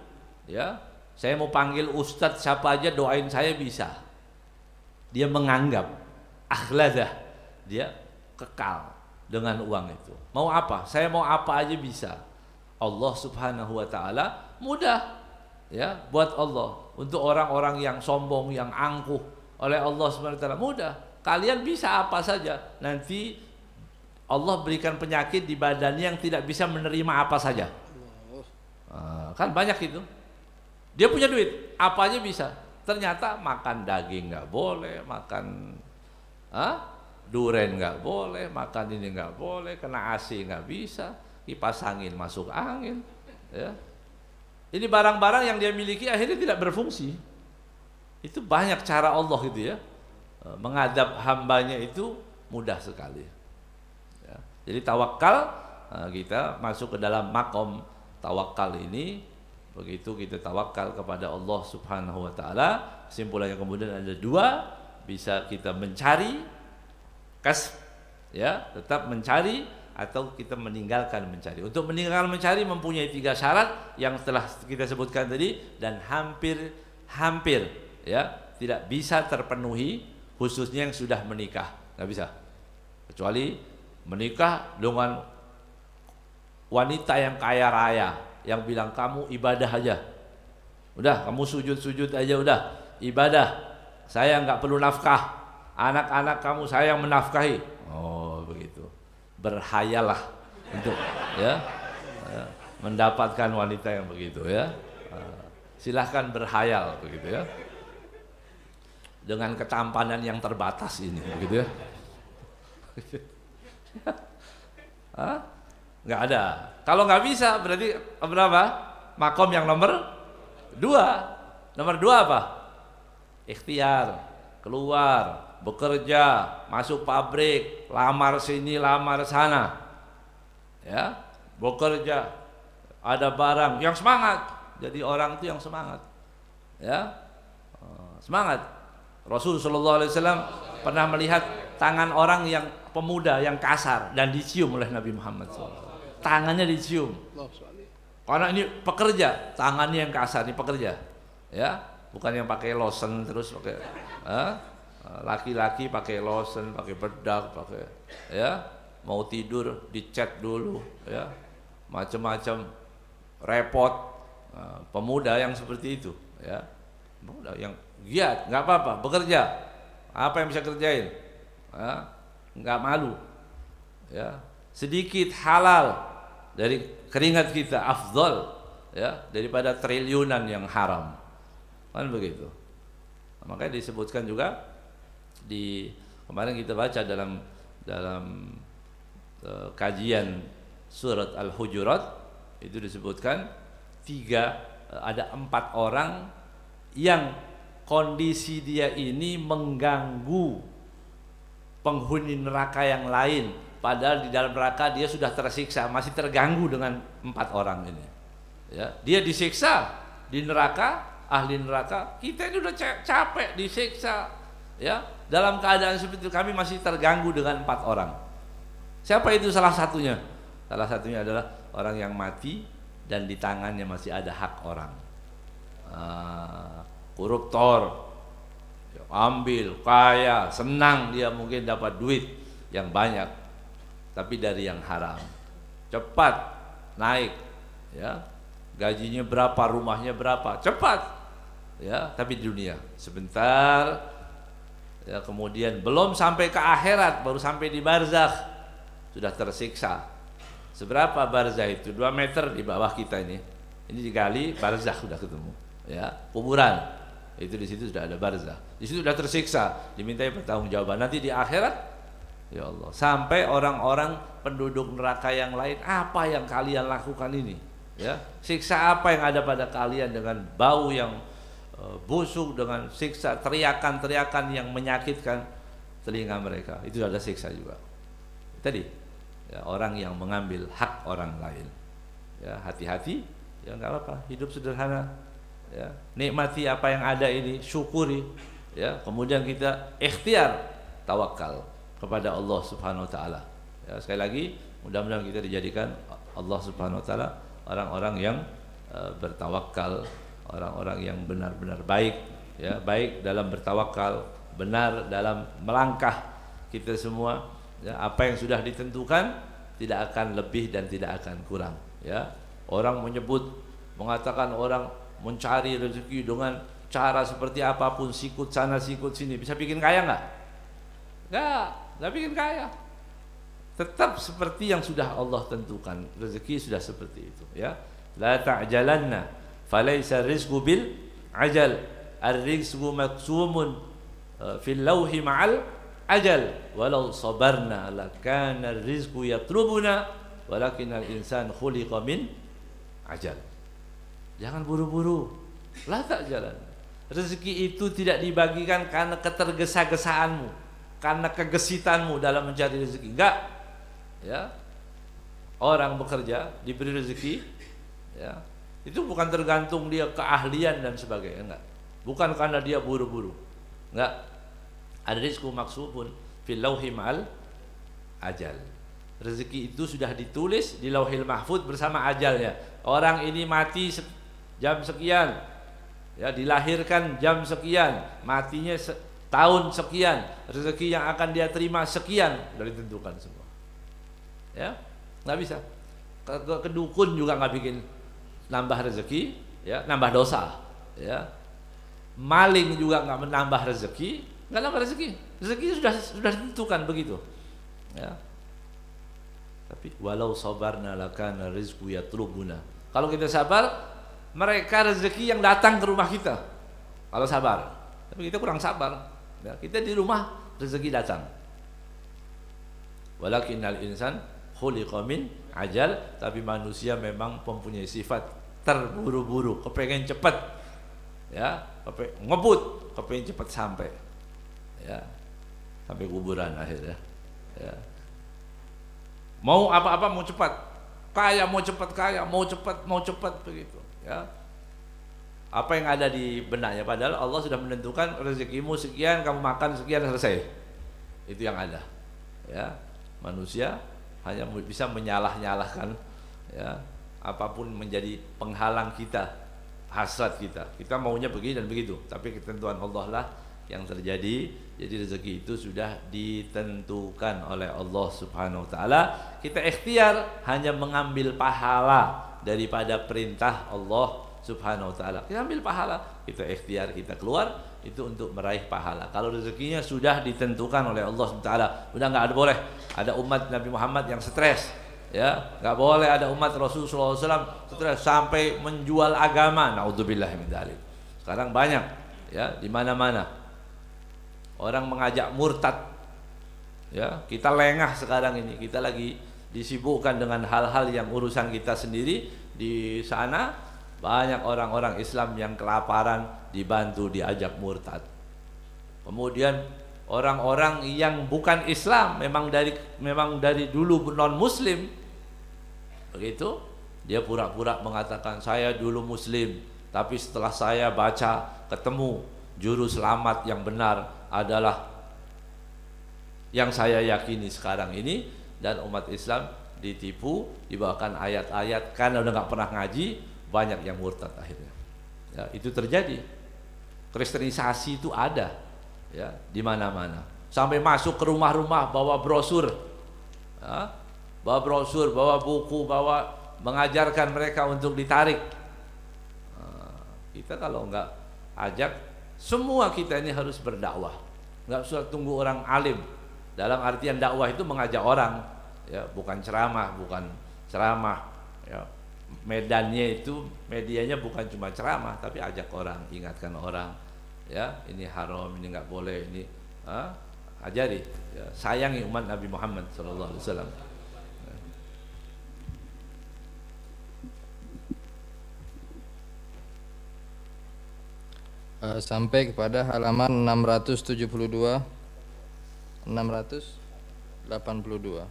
ya, saya mau panggil ustadz siapa aja doain saya bisa. Dia menganggap akhladah, dia kekal dengan uang itu. Mau apa? Saya mau apa aja bisa. Allah Subhanahu wa taala mudah, ya, buat Allah. Untuk orang-orang yang sombong, yang angkuh, oleh Allah Subhanahu wa taala mudah. Kalian bisa apa saja. Nanti Allah berikan penyakit di badannya yang tidak bisa menerima apa saja. Kan banyak itu. Dia punya duit, apa aja bisa. Ternyata makan daging nggak boleh, makan duren nggak boleh, makan ini nggak boleh, kena AC nggak bisa, kipas angin masuk angin, ya. Ini barang-barang yang dia miliki akhirnya tidak berfungsi. Itu banyak cara Allah gitu, ya. Menghadap hambanya itu mudah sekali. Ya. Jadi tawakal, kita masuk ke dalam makom tawakal ini. Begitu kita tawakal kepada Allah Subhanahu wa taala, kesimpulannya kemudian ada dua, bisa kita mencari kasb, ya, tetap mencari, atau kita meninggalkan mencari. Untuk meninggalkan mencari mempunyai 3 syarat yang telah kita sebutkan tadi, dan hampir ya tidak bisa terpenuhi, khususnya yang sudah menikah, nggak bisa, kecuali menikah dengan wanita yang kaya raya, yang bilang kamu ibadah aja, udah kamu sujud aja, udah ibadah, saya nggak perlu nafkah, anak-anak kamu saya yang menafkahi. Oh begitu, berhayalah untuk, ya, mendapatkan wanita yang begitu, ya. Silahkan berhayal begitu, ya, dengan ketampanan yang terbatas ini begitu, ya. Nggak ada. Kalau nggak bisa berarti berapa? Makom yang nomor 2. Nomor 2 apa? Ikhtiar, keluar, bekerja, masuk pabrik, lamar sini, lamar sana, ya, bekerja, ada barang, yang semangat. Jadi orang itu yang semangat, ya, semangat. Rasul Shallallahu Alaihi Wasallam pernah melihat tangan orang yang pemuda yang kasar dan dicium oleh Nabi Muhammad SAW. Tangannya dicium, karena ini pekerja, tangannya yang kasar, ini pekerja, ya, bukan yang pakai lotion terus pakai, laki-laki pakai lotion, pakai bedak, pakai, ya, mau tidur dicat dulu, ya, macam-macam, repot. Pemuda yang seperti itu, ya, pemuda yang giat, nggak apa-apa, bekerja, apa yang bisa kerjain, nggak malu, ya, sedikit halal dari keringat kita afdal, ya, daripada triliunan yang haram, kan begitu. Makanya disebutkan juga di kemarin kita baca dalam kajian surat Al-Hujurat, itu disebutkan ada 4 orang yang kondisi dia ini mengganggu penghuni neraka yang lain, padahal di dalam neraka dia sudah tersiksa, masih terganggu dengan 4 orang ini. Ya, dia disiksa di neraka, ahli neraka, kita ini udah capek disiksa. Ya, dalam keadaan seperti itu kami masih terganggu dengan 4 orang. Siapa itu salah satunya? Salah satunya adalah orang yang mati dan di tangannya masih ada hak orang. Koruptor, ambil, kaya, senang dia mungkin dapat duit yang banyak, tapi dari yang haram, cepat naik, ya, gajinya berapa, rumahnya berapa, cepat, ya, tapi di dunia sebentar, ya, kemudian belum sampai ke akhirat, baru sampai di barzakh sudah tersiksa. Seberapa barzakh itu? 2 meter di bawah kita ini digali, barzakh sudah ketemu, ya, kuburan itu, di situ sudah ada barzakh, di situ sudah tersiksa, dimintai pertanggungjawaban nanti di akhirat. Ya Allah, sampai orang-orang penduduk neraka yang lain, apa yang kalian lakukan ini? Ya, siksa apa yang ada pada kalian dengan bau yang busuk, dengan siksa teriakan-teriakan yang menyakitkan telinga mereka, itu ada siksa juga. Tadi, ya, orang yang mengambil hak orang lain, ya, hati-hati, ya, nggak apa-apa, hidup sederhana, ya, nikmati apa yang ada ini, syukuri, ya, kemudian kita ikhtiar tawakal kepada Allah Subhanahu wa taala. Ya, sekali lagi mudah-mudahan kita dijadikan Allah Subhanahu wa taala orang-orang yang bertawakal, orang-orang yang benar-benar baik, ya, baik dalam bertawakal, benar dalam melangkah kita semua, ya, apa yang sudah ditentukan tidak akan lebih dan tidak akan kurang, ya. Orang mengatakan orang mencari rezeki dengan cara seperti apapun, sikut sana sikut sini, bisa bikin kaya nggak? Nggak bikin kaya. Tetap seperti yang sudah Allah tentukan, rezeki sudah seperti itu, ya. La ta'jalanna falaysa rizqu bil ajal, ar-rizqu maqsumun fil lawhi ma'al ajal, walau sabarna lakana ar-rizqu yatlubuna walakinnal insan khuliqa min ajal. Jangan buru-buru, la ta'jalan. Rezeki itu tidak dibagikan karena ketergesa-gesaanmu, karena kegesitanmu dalam mencari rezeki. Enggak, ya. Orang bekerja diberi rezeki, ya, itu bukan tergantung dia keahlian dan sebagainya, enggak. Bukan karena dia buru-buru, enggak. Ar-rizqu maksubun fil lauhi ma'al ajal. Rezeki itu sudah ditulis di Lauhil Mahfuz bersama ajalnya. Orang ini mati jam sekian, ya, dilahirkan jam sekian, matinya tahun sekian, rezeki yang akan dia terima sekian, sudah ditentukan semua. Ya, nggak bisa. Kedukun juga nggak bikin nambah rezeki, ya, nambah dosa, ya. Maling juga nggak menambah rezeki, nggak nambah rezeki. Rezeki sudah ditentukan begitu, ya. Tapi walau sabarna lakana rizqu yatlubuna. Kalau kita sabar, mereka rezeki yang datang ke rumah kita. Kalau sabar, tapi kita kurang sabar, ya, kita di rumah rezeki datang. Walakinnal insan khuliqa min ajal, tapi manusia memang mempunyai sifat terburu-buru, kepengen cepat, ya, ngebut, kepengen cepat sampai, ya, sampai kuburan akhirnya, ya. Mau apa-apa mau cepat, kaya mau cepat kaya, mau cepat begitu, ya. Apa yang ada di benaknya, padahal Allah sudah menentukan rezekimu sekian, kamu makan sekian, selesai. Itu yang ada, ya. Manusia hanya bisa menyalah-nyalahkan, ya, apapun menjadi penghalang kita, hasrat kita. Kita maunya begini dan begitu, tapi ketentuan Allah lah yang terjadi. Jadi rezeki itu sudah ditentukan oleh Allah Subhanahu wa taala. Kita ikhtiar hanya mengambil pahala daripada perintah Allah Subhanahu wa taala. Kita ambil pahala, kita ikhtiar, kita keluar itu untuk meraih pahala. Kalau rezekinya sudah ditentukan oleh Allah Subhanahu wa taala, udah enggak boleh ada umat Nabi Muhammad yang stres, ya. Enggak boleh ada umat Rasulullah SAW stres sampai menjual agama. Naudzubillah min dzalik. Sekarang banyak, ya, di mana-mana orang mengajak murtad, ya. Kita lengah sekarang ini, kita lagi disibukkan dengan hal-hal yang urusan kita sendiri. Di sana banyak orang-orang Islam yang kelaparan, dibantu, diajak murtad. Kemudian orang-orang yang bukan Islam, memang dari dulu non muslim, begitu, dia pura-pura mengatakan saya dulu muslim, tapi setelah saya baca ketemu juru selamat yang benar adalah yang saya yakini sekarang ini, dan umat Islam ditipu, dibawakan ayat-ayat karena udah nggak pernah ngaji, banyak yang murtad akhirnya. Ya, itu terjadi. Kristenisasi itu ada, ya, di mana-mana. Sampai masuk ke rumah-rumah bawa brosur, ya, bawa brosur, bawa buku, bawa mengajarkan mereka untuk ditarik. Nah, kita kalau nggak ajak, semua kita ini harus berdakwah. Nggak usah tunggu orang alim. Dalam artian dakwah itu mengajak orang, ya, bukan ceramah, ya. Medannya itu, medianya bukan cuma ceramah, tapi ajak orang, ingatkan orang, ya, ini haram, ini nggak boleh, ini ajari, ya, sayangi umat Nabi Muhammad SAW. Sampai kepada halaman 672 682.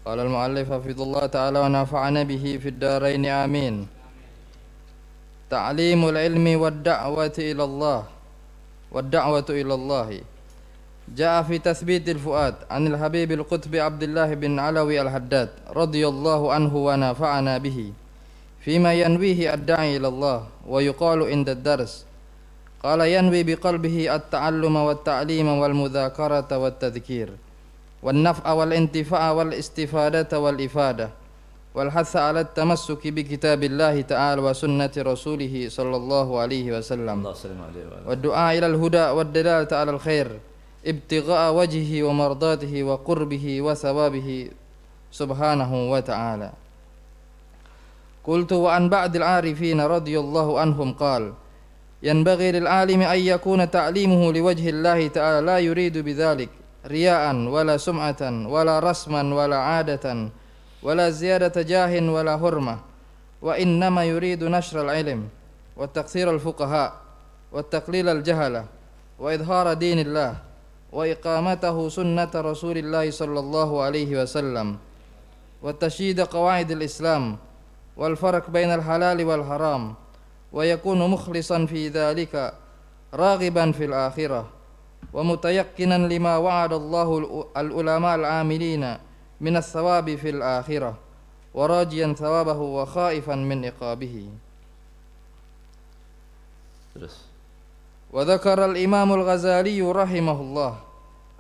Qala al-mu'allif hafizallahu ta'ala wa nafa'ana bihi fid dharain amin. Ta'limul ilmi wad da'wati ila Allah wad da'watu ila Allah. Ja'a fi tathbitil fuad 'anil Habibil Qutbi Abdullah bin Alawi al-Haddad radhiyallahu anhu wa nafa'ana bihi fima yanwihi ad-da'i ila Allah wa yuqalu inda ad-dars. Qala yanwi biqalbihi at-ta'alluma wat-ta'lima wal-mudhakarata wat-tadhkir wan-naf'a wal-intifa'a wal-istifadata wal-ifada wal-hatha 'ala at-tamassuki bi kitabillahi ta'ala wa sunnati rasulih sallallahu alaihi wasallam wad-du'a ila al-huda wad-dalalati 'ala al-khair ibtigha'a wajhihi wa mardatihi wa qurbihi wa thawabihi subhanahu wa ta'ala. Qultu wa an ba'dil 'arifina radhiyallahu anhum qala ينبغي للعالم أن يكون تعليمه لوجه الله تعالى لا يريد بذلك رياء ولا سمعة ولا رسما ولا عادة ولا زيادة جاه ولا حرمة وإنما يريد نشر العلم وتكثير الفقهاء وتقليل الجهلة وإظهار دين الله وإقامته سنة رسول الله صلى الله عليه وسلم وتشييد قواعد الإسلام والفرق بين الحلال والحرام ويكون مخلصا في ذلك راغبا في الآخرة ومتيقنا لما وعد الله العلماء العاملين من الثواب في الآخرة وراجيا ثوابه وخائفا من عقابه. وذكر الإمام الغزالي رحمه الله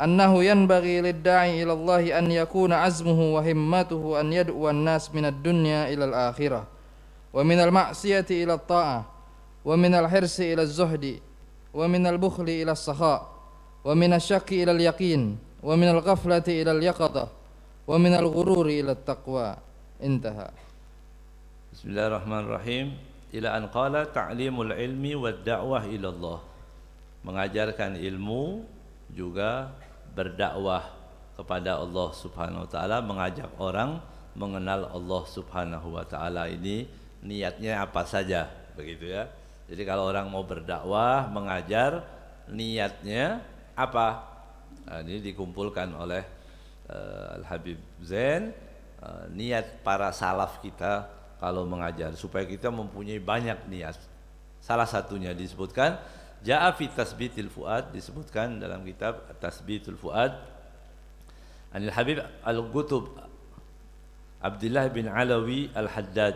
أنه ينبغي للداعي إلى الله أن يكون عزمه وهمته أن يدعو الناس من الدنيا إلى الآخرة ومن المعصية إلى الطاعة ومن الحرص إلى الزهد ومن البخل إلى السخاء ومن الشك إلى اليقين ومن الغفلة إلى اليقظة ومن الغرور إلى التقوى. انتهى. بسم الله الرحمن الرحيم. إلى أن قال تعليم العلم والدعوة إلى الله. Mengajarkan ilmu juga berdakwah kepada Allah Subhanahu wa taala, mengajak orang mengenal Allah Subhanahu wa taala. Ini niatnya apa saja, begitu ya. Jadi kalau orang mau berdakwah, mengajar, niatnya apa? Nah, ini dikumpulkan oleh Al-Habib Zain, niat para salaf kita kalau mengajar, supaya kita mempunyai banyak niat. Salah satunya disebutkan Ja'a fi tasbitil fuad, disebutkan dalam kitab Tasbitul Fuad Anil Habib Al-Qutb Abdullah bin Alawi Al-Haddad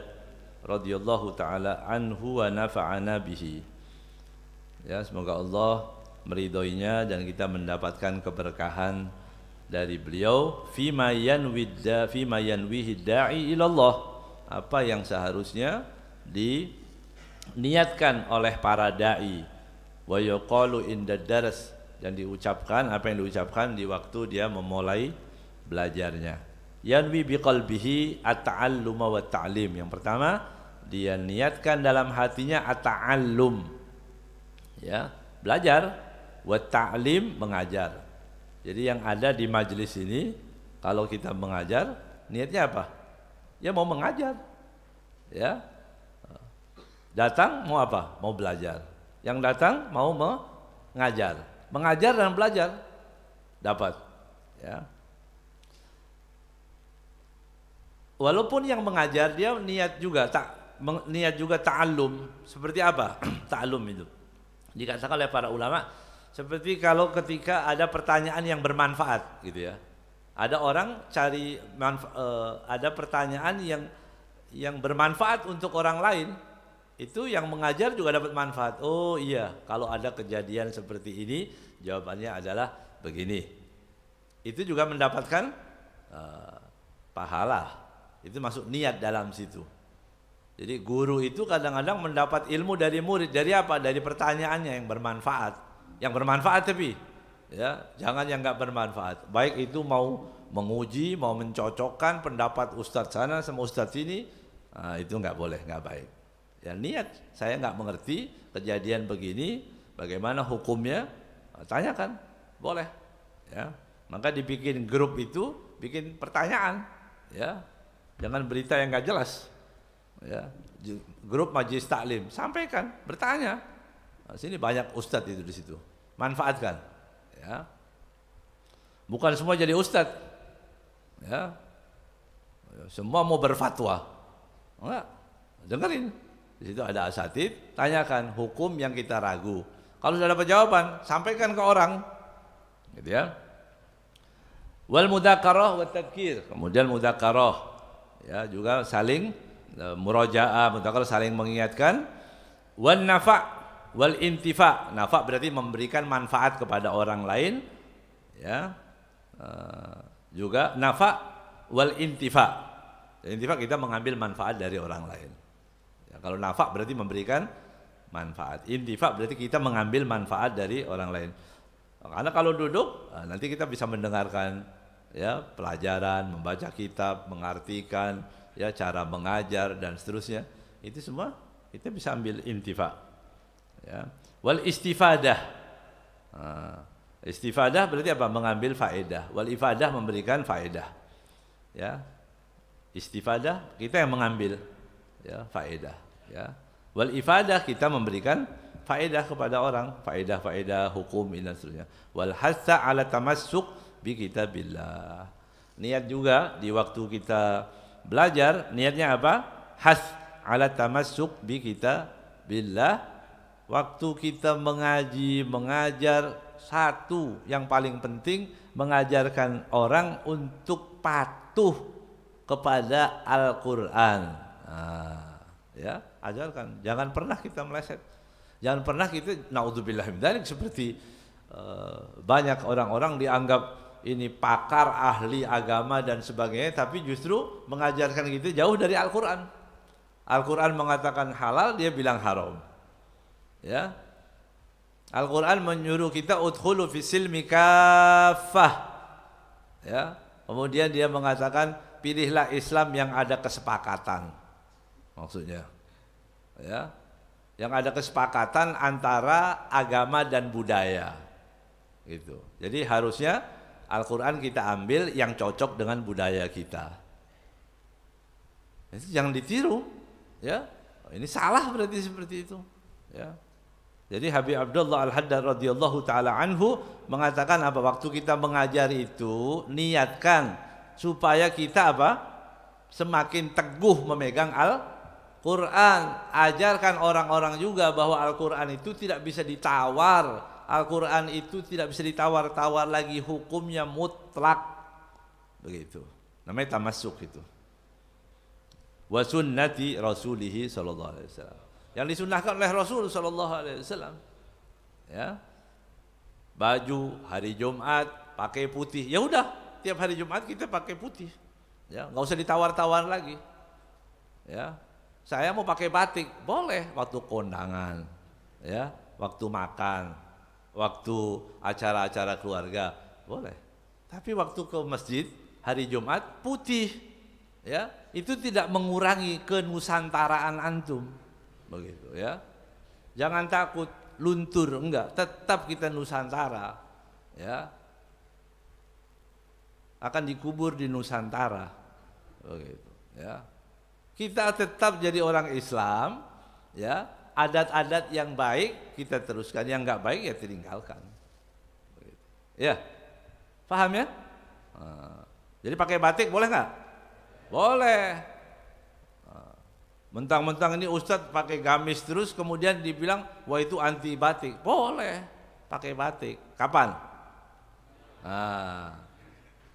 radhiyallahu ta'ala anhu wa nafa'ana bihi. Ya, semoga Allah meridhoinya dan kita mendapatkan keberkahan dari beliau. Fima yanwihi da'i ilallah, apa yang seharusnya diniatkan oleh para da'i. Wa yuqalu inda dars, dan diucapkan, apa yang diucapkan di waktu dia memulai belajarnya. Yanwi biqalbihi at-ta'alluma wa ta'lim. Yang pertama, dia niatkan dalam hatinya at-ta'allum, ya, belajar, wa ta'lim, mengajar. Jadi yang ada di majelis ini, Kalau kita mengajar, niatnya apa? Ya mau mengajar. Ya. Datang mau apa? Mau belajar. Yang datang mau mengajar. Mengajar dan belajar dapat. Ya. Walaupun yang mengajar dia niat juga ta'allum. Seperti apa? Ta'allum itu. Dikatakan oleh para ulama seperti kalau ketika ada pertanyaan yang bermanfaat gitu ya. Ada orang cari ada pertanyaan yang bermanfaat untuk orang lain, itu yang mengajar juga dapat manfaat. Oh iya, kalau ada kejadian seperti ini, jawabannya adalah begini. Itu juga mendapatkan pahala. Itu masuk niat dalam situ. Jadi guru itu kadang-kadang mendapat ilmu dari murid. Dari apa? Dari pertanyaannya yang bermanfaat. Yang bermanfaat tapi ya, jangan yang nggak bermanfaat. Baik itu mau menguji, mau mencocokkan pendapat ustadz sana sama ustadz sini, itu nggak boleh, nggak baik. Ya niat, saya nggak mengerti kejadian begini, bagaimana hukumnya, tanyakan, boleh. Ya, maka dibikin grup itu, bikin pertanyaan, ya, jangan berita yang nggak jelas. Ya, grup majelis taklim, sampaikan, bertanya. Nah, sini banyak ustadz itu di situ, manfaatkan. Ya, bukan semua jadi ustadz. Ya, semua mau berfatwa, enggak, dengerin. Di situ ada asatid, tanyakan hukum yang kita ragu. Kalau sudah dapat jawaban, sampaikan ke orang, gitu ya. Wal mudzakarah wa tadhkir, kemudian mudzakarah, ya juga saling murajaah, mudzakarah saling mengingatkan. Wan nafa' wal intifa', nafa' berarti memberikan manfaat kepada orang lain, ya. Juga nafa' wal intifa'. Intifa' kita mengambil manfaat dari orang lain. Ya, kalau nafa' berarti memberikan manfaat. Intifa' berarti kita mengambil manfaat dari orang lain. Karena kalau duduk, nanti kita bisa mendengarkan ya pelajaran, membaca kitab, mengartikan, ya cara mengajar dan seterusnya. Itu semua kita bisa ambil intifa'. Ya. Wal istifadah. Istifadah berarti apa? Mengambil faedah. Wal ifadah memberikan faedah. Ya. Istifadah kita yang mengambil ya faedah, ya. Wal ifadah kita memberikan faedah kepada orang, faedah-faedah hukum dan seterusnya. Wal hasa ala tamassuk bi kitabillah. Niat juga di waktu kita belajar, niatnya apa? Has ala tamassuk bi kitabillah. Waktu kita mengaji, mengajar, satu yang paling penting mengajarkan orang untuk patuh kepada Al-Quran. Ya, ajarkan. Jangan pernah kita meleset. Jangan pernah kita naudzubillah min dzalik seperti banyak orang-orang dianggap ini pakar ahli agama dan sebagainya, tapi justru mengajarkan gitu jauh dari Al-Quran. Al-Quran mengatakan halal, dia bilang haram. Ya, Al-Quran menyuruh kita udkhulu fis silmi kaffah. Ya, kemudian dia mengatakan pilihlah Islam yang ada kesepakatan. Maksudnya, ya, yang ada kesepakatan antara agama dan budaya. Gitu. Jadi harusnya Al-Quran kita ambil yang cocok dengan budaya kita. Itu jangan ditiru, ya. Ini salah berarti seperti itu, ya. Jadi Habib Abdullah Al-Haddad radhiyallahu taala anhu mengatakan apa? Waktu kita mengajar itu niatkan supaya kita apa? Semakin teguh memegang Al-Quran. Ajarkan orang-orang juga bahwa Al-Quran itu tidak bisa ditawar. Al-Quran itu tidak bisa ditawar-tawar lagi, hukumnya mutlak. Begitu. Namanya tamassuk itu. Wa sunnati rasulihi sallallahu alaihi wasallam. Yang disunahkan oleh Rasul sallallahu alaihi wasallam. Ya. Baju hari Jumat pakai putih. Ya udah, tiap hari Jumat kita pakai putih. Ya, enggak usah ditawar-tawar lagi. Ya. Saya mau pakai batik, boleh waktu kondangan. Ya, waktu makan, waktu acara-acara keluarga, boleh. Tapi waktu ke masjid hari Jumat putih. Ya, itu tidak mengurangi kenusantaraan antum. Begitu ya. Jangan takut luntur, enggak, tetap kita Nusantara. Ya. akan dikubur di Nusantara. Begitu, ya. Kita tetap jadi orang Islam, ya. Adat-adat yang baik kita teruskan, yang enggak baik ya tinggalkan. Begitu. Ya. Paham ya? Jadi pakai batik boleh nggak? Boleh. Mentang-mentang ini Ustadz pakai gamis terus kemudian dibilang wah itu anti batik. Boleh pakai batik. Kapan?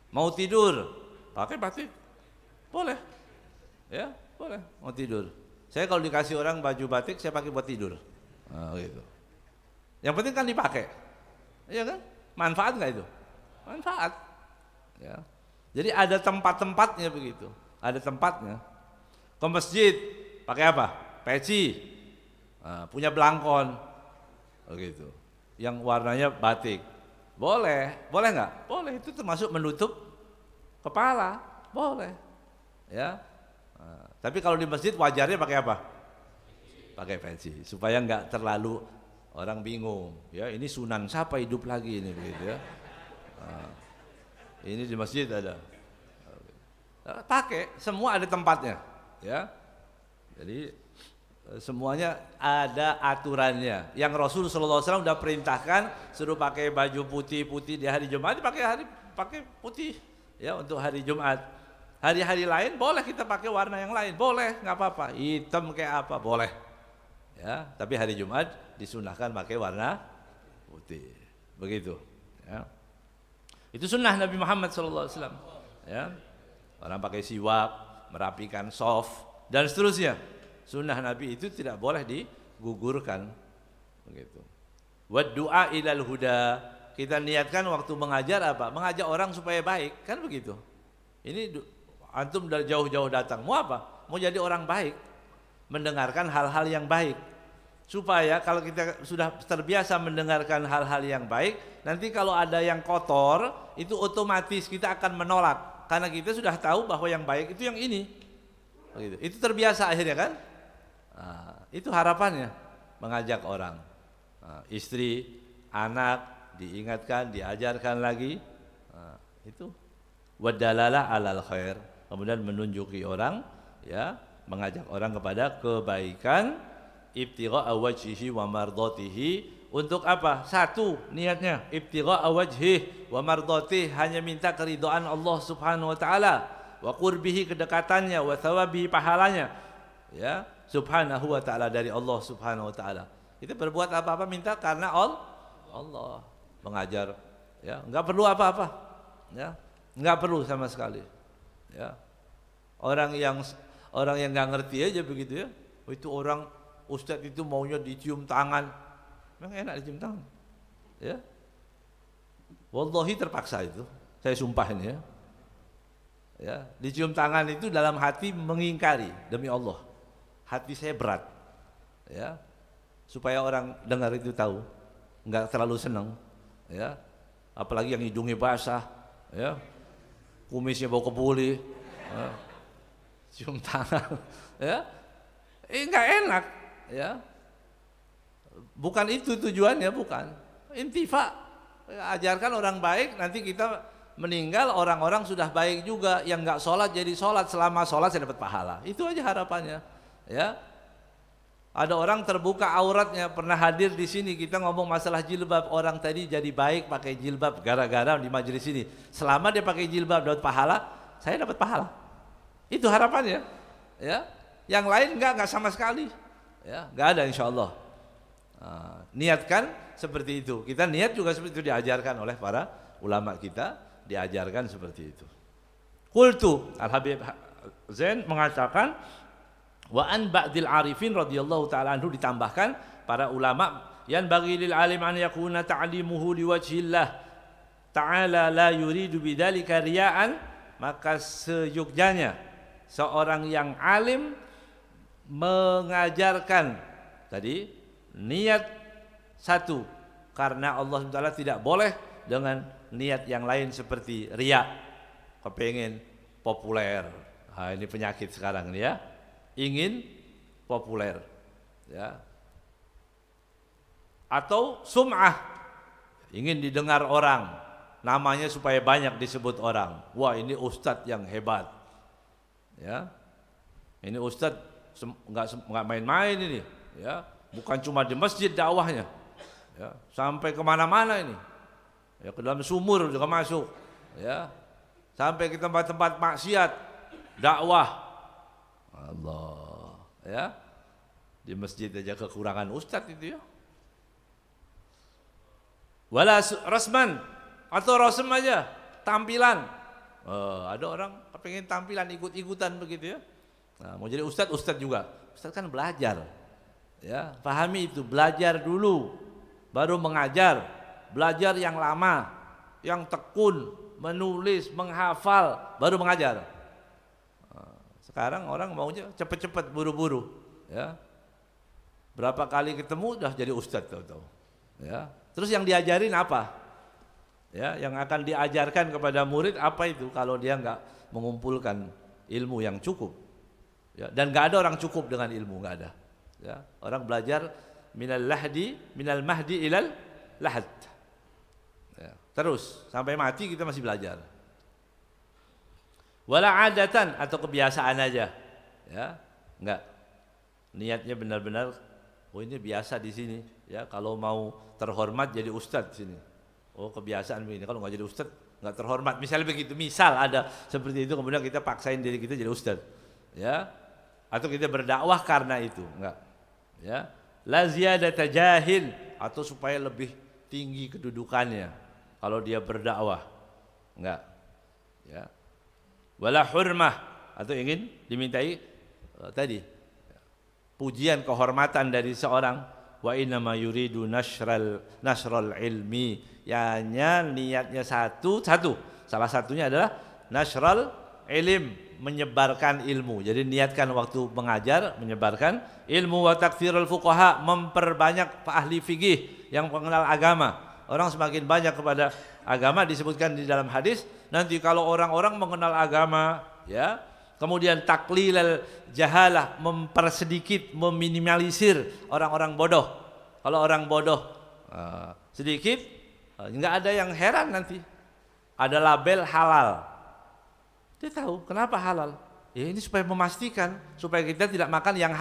Mau tidur pakai batik. Boleh. Ya, boleh. Mau tidur. Saya kalau dikasih orang baju batik saya pakai buat tidur. Gitu. Yang penting kan dipakai. Iya kan? Manfaat nggak itu? Manfaat. Ya. Jadi ada tempat-tempatnya begitu. Ada tempatnya. Ke masjid pakai apa? Peci. Punya belangkon. Begitu. Yang warnanya batik. Boleh. Boleh nggak? Boleh. Itu termasuk menutup kepala. Boleh. Ya. Tapi kalau di masjid wajarnya pakai apa? Pakai peci supaya nggak terlalu orang bingung. Ya ini sunan siapa hidup lagi ini begitu ya. Ini di masjid ada. Pakai semua ada tempatnya. Ya. Jadi semuanya ada aturannya. Yang Rasul SAW sudah perintahkan suruh pakai baju putih-putih di hari Jumat, pakai putih ya untuk hari Jumat. Hari-hari lain boleh kita pakai warna yang lain, boleh, nggak apa-apa. Hitam kayak apa, boleh. Ya, tapi hari Jumat disunahkan pakai warna putih. Begitu. Ya. Itu sunnah Nabi Muhammad SAW. Ya. Orang pakai siwak, merapikan soft dan seterusnya. Sunnah Nabi itu tidak boleh digugurkan. Begitu. Wad du'a ilal huda. Kita niatkan waktu mengajar apa? Mengajak orang supaya baik, kan begitu. Ini antum dari jauh-jauh datang, mau apa? Mau jadi orang baik, mendengarkan hal-hal yang baik. Supaya kalau kita sudah terbiasa mendengarkan hal-hal yang baik, nanti kalau ada yang kotor, itu otomatis kita akan menolak. Karena kita sudah tahu bahwa yang baik itu yang ini. Begitu. Itu terbiasa akhirnya kan? Itu harapannya, mengajak orang. Istri, anak, diingatkan, diajarkan lagi. Itu wadalalah alal khair. Kemudian menunjuki orang, ya, mengajak orang kepada kebaikan, ibtigha'a wajhihi wa mardatihi. Untuk apa? Satu niatnya, ibtigha'a wajhihi wa mardatihi, hanya minta keridhaan Allah Subhanahu wa taala, wa qurbihi, kedekatannya, wa thawabihi, pahalanya, ya, Subhanahu wa taala, dari Allah Subhanahu wa taala. Kita berbuat apa-apa minta karena Allah. Mengajar, ya, enggak perlu apa-apa. Ya, enggak perlu sama sekali. Ya, orang yang nggak ngerti aja begitu ya. Itu orang ustadz itu maunya dicium tangan, memang enak dicium tangan. Ya, wallahi terpaksa itu. Saya sumpah ini ya. Ya, dicium tangan itu dalam hati mengingkari demi Allah. Hati saya berat. Ya, supaya orang dengar itu tahu, nggak terlalu senang. Ya, apalagi yang hidungnya basah. Ya. Kumisnya bau kebuli, ya. Cium tangan, ya, nggak enak, ya. Bukan itu tujuannya, bukan. Intifa, ajarkan orang baik, nanti kita meninggal orang-orang sudah baik juga, yang nggak sholat jadi sholat, selama sholat saya dapat pahala. Itu aja harapannya, ya. Ada orang terbuka auratnya, pernah hadir di sini kita ngomong masalah jilbab, orang tadi jadi baik pakai jilbab gara-gara di majelis ini. Selama dia pakai jilbab dapat pahala, saya dapat pahala. Itu harapannya, ya. Yang lain enggak sama sekali, ya, enggak ada insyaallah. Niatkan seperti itu. Kita niat juga seperti itu, diajarkan oleh para ulama kita, diajarkan seperti itu. Qultu, Al-Habib Zain mengatakan, wa an ba'dil arifin radhiyallahu ta'ala anhu, ditambahkan para ulama, yan bagi lil alim an yakuna ta'limuhu liwajhillah ta'ala la yuridu bidzalika riya'an, maka seyogyanya seorang yang alim mengajarkan tadi niat satu karena Allah SWT, tidak boleh dengan niat yang lain seperti riya, kepengen populer. Nah, ini penyakit sekarang ini ya. Ingin populer, ya, atau sum'ah, ingin didengar orang, namanya supaya banyak disebut orang. Wah, ini ustadz yang hebat. Ya. Ini ustadz enggak main-main ini, ya. Bukan cuma di masjid dakwahnya. Ya, sampai kemana-mana ini. Ya, ke dalam sumur juga masuk. Ya. Sampai ke tempat-tempat maksiat dakwah. Allah, ya. Di masjid aja kekurangan ustadz itu ya. Wala rasman atau rasm aja, tampilan. Ada orang pengen tampilan ikut-ikutan begitu ya. Nah, mau jadi ustadz juga. Ustadz kan belajar. Ya, pahami itu, belajar dulu baru mengajar. Belajar yang lama, yang tekun, menulis, menghafal, baru mengajar. Sekarang orang maunya cepat-cepat, buru-buru, ya. Berapa kali ketemu udah jadi ustadz tahu-tahu. Ya. Terus yang diajarin apa? Ya, yang akan diajarkan kepada murid apa itu kalau dia nggak mengumpulkan ilmu yang cukup? Ya, dan nggak ada orang cukup dengan ilmu, nggak ada. Ya, orang belajar minal mahdi ilal lahad. Ya, terus sampai mati kita masih belajar. Wala adatan atau kebiasaan aja, ya, enggak. Niatnya benar-benar, oh ini biasa di sini, ya. Kalau mau terhormat jadi ustadz sini. Oh kebiasaan begini. Kalau nggak jadi ustadz nggak terhormat. Misalnya begitu. Misal ada seperti itu, kemudian kita paksain diri kita jadi ustadz, ya. Atau kita berdakwah karena itu, enggak. Ya, la ziyadata jahil atau supaya lebih tinggi kedudukannya kalau dia berdakwah, enggak. Ya. Wala hurmah atau ingin dimintai tadi pujian, kehormatan dari seorang. Wa innama yuridu nasral ilmi, yanya niatnya satu. Salah satunya adalah nasral ilm, menyebarkan ilmu. Jadi niatkan waktu mengajar menyebarkan ilmu. Wa taktsirul fuqaha, memperbanyak ahli fikih yang mengenal agama. Orang semakin banyak kepada agama, disebutkan di dalam hadis. Nanti kalau orang-orang mengenal agama, ya, kemudian taklilal jahalah, mempersedikit, meminimalisir orang-orang bodoh. Kalau orang bodoh sedikit, nggak ada yang heran nanti. Ada label halal. Dia tahu kenapa halal. Ya ini supaya memastikan supaya kita tidak makan yang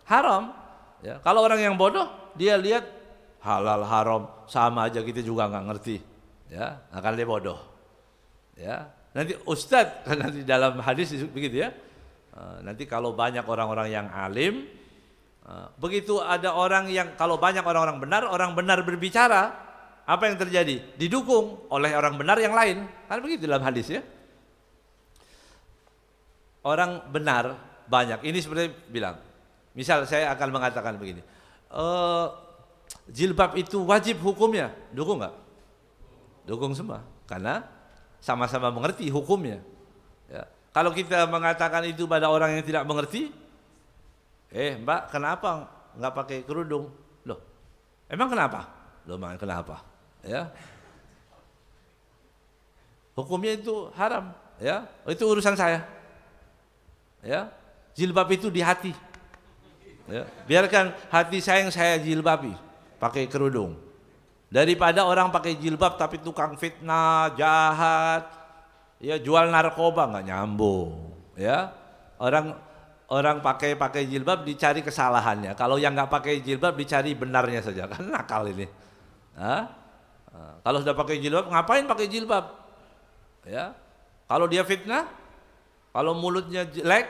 haram. Ya, kalau orang yang bodoh, dia lihat halal haram sama aja, kita juga nggak ngerti. Ya, akan dia bodoh. Ya, nanti ustadz kan nanti dalam hadis begitu ya. Nanti kalau banyak orang-orang yang alim, begitu ada orang yang, kalau banyak orang-orang benar berbicara, apa yang terjadi? Didukung oleh orang benar yang lain. Kan begitu dalam hadis ya. Orang benar banyak. Ini seperti bilang, misal saya akan mengatakan begini, jilbab itu wajib hukumnya, dukung nggak? Dukung semua, karena sama-sama mengerti hukumnya. Ya. Kalau kita mengatakan itu pada orang yang tidak mengerti, Mbak, kenapa nggak pakai kerudung? Loh, emang kenapa? Loh, kenapa? Ya, hukumnya itu haram. Ya, itu urusan saya. Ya, jilbab itu di hati. Ya, biarkan hati saya yang saya jilbabi, pakai kerudung. Daripada orang pakai jilbab tapi tukang fitnah, jahat, ya jual narkoba, nggak nyambung. Ya, orang pakai jilbab dicari kesalahannya. Kalau yang nggak pakai jilbab dicari benarnya saja, kan nakal ini. Kalau sudah pakai jilbab, ngapain pakai jilbab? Ya, kalau dia fitnah, kalau mulutnya jelek,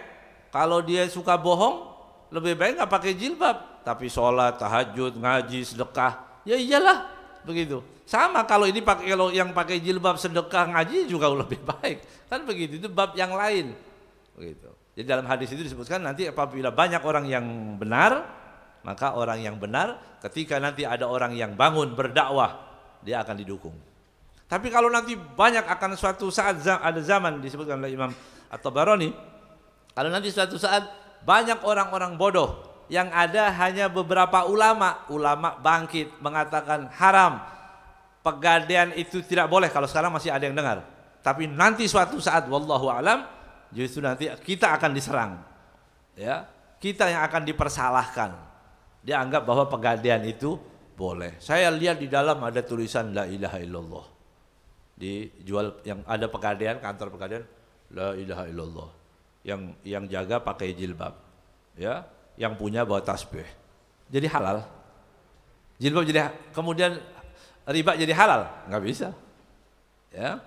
kalau dia suka bohong, lebih baik nggak pakai jilbab. Tapi sholat, tahajud, ngaji, sedekah, ya iyalah begitu. Sama kalau ini kalau yang pakai jilbab, sedekah, ngaji juga lebih baik. Kan begitu, itu bab yang lain. Begitu. Jadi dalam hadis itu disebutkan nanti apabila banyak orang yang benar, maka orang yang benar ketika nanti ada orang yang bangun berdakwah, dia akan didukung. Tapi kalau nanti banyak akan suatu saat ada zaman disebutkan oleh Imam At-Tabarani, kalau nanti suatu saat banyak orang-orang bodoh, yang ada hanya beberapa ulama bangkit mengatakan haram, pegadaian itu tidak boleh. Kalau sekarang masih ada yang dengar, tapi nanti suatu saat wallahu alam, justru nanti kita akan diserang, ya, kita yang akan dipersalahkan. Dia anggap bahwa pegadaian itu boleh. Saya lihat di dalam ada tulisan la ilaha illallah. dijual, yang ada pegadaian, kantor pegadaian, la ilaha illallah. Yang jaga pakai jilbab, ya, yang punya bawa tasbih. Jadi halal. Jilbab jadi, kemudian riba jadi halal, nggak bisa. Ya.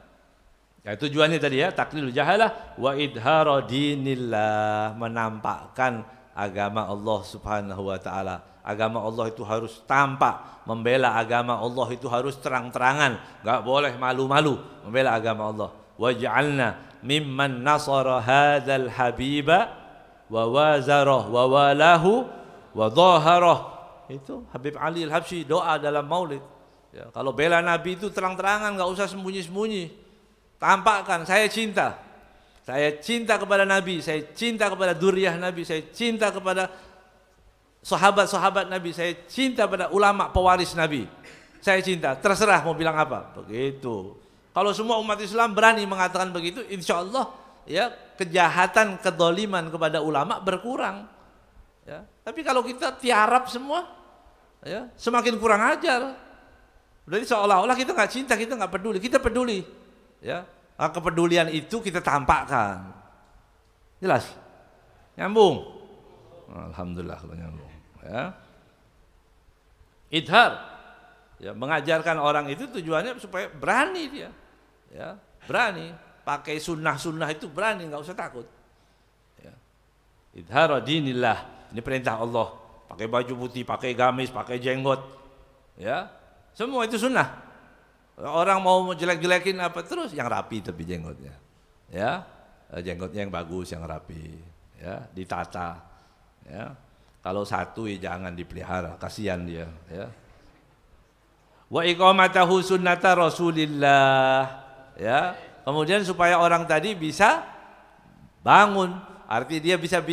Ya, tujuannya tadi ya, taklilul jahalah wa idhara dinillah, menampakkan agama Allah Subhanahu wa taala. Agama Allah itu harus tampak, membela agama Allah itu harus terang-terangan, enggak boleh malu-malu membela agama Allah. Waj'alna mimman nasara hadzal habiba wa wazarah wa walahu wa dhaharah. Itu Habib Ali Al-Habsyi doa dalam Maulid. Ya, kalau bela Nabi itu terang-terangan, enggak usah sembunyi-sembunyi. Tampakkan saya cinta. Saya cinta kepada Nabi, saya cinta kepada dzurriyyah Nabi, saya cinta kepada sahabat-sahabat Nabi, saya cinta pada ulama pewaris Nabi. Saya cinta, terserah mau bilang apa. Begitu. Kalau semua umat Islam berani mengatakan begitu, insya Allah ya, kejahatan, kedoliman kepada ulama berkurang. Ya. Tapi kalau kita tiarap semua, ya, semakin kurang ajar. Berarti seolah-olah kita nggak cinta, kita nggak peduli. Kita peduli. Ya. Nah, kepedulian itu kita tampakkan. Jelas? Nyambung? Alhamdulillah kalau nyambung. Ya. Idhar, ya, mengajarkan orang itu tujuannya supaya berani dia, ya, berani pakai sunnah-sunnah itu, berani, nggak usah takut. Ya. Idhar dinillah, ini perintah Allah. Pakai baju putih, pakai gamis, pakai jenggot, ya, semua itu sunnah. Orang mau jelek-jelekin apa terus, yang rapi tapi jenggotnya, ya, jenggotnya yang bagus, yang rapi, ya, ditata, ya. Kalau satu ya jangan dipelihara, kasihan dia, ya. Wa iqamatahu sunnata Rasulillah, ya. Kemudian supaya orang tadi bisa bangun, arti dia bisa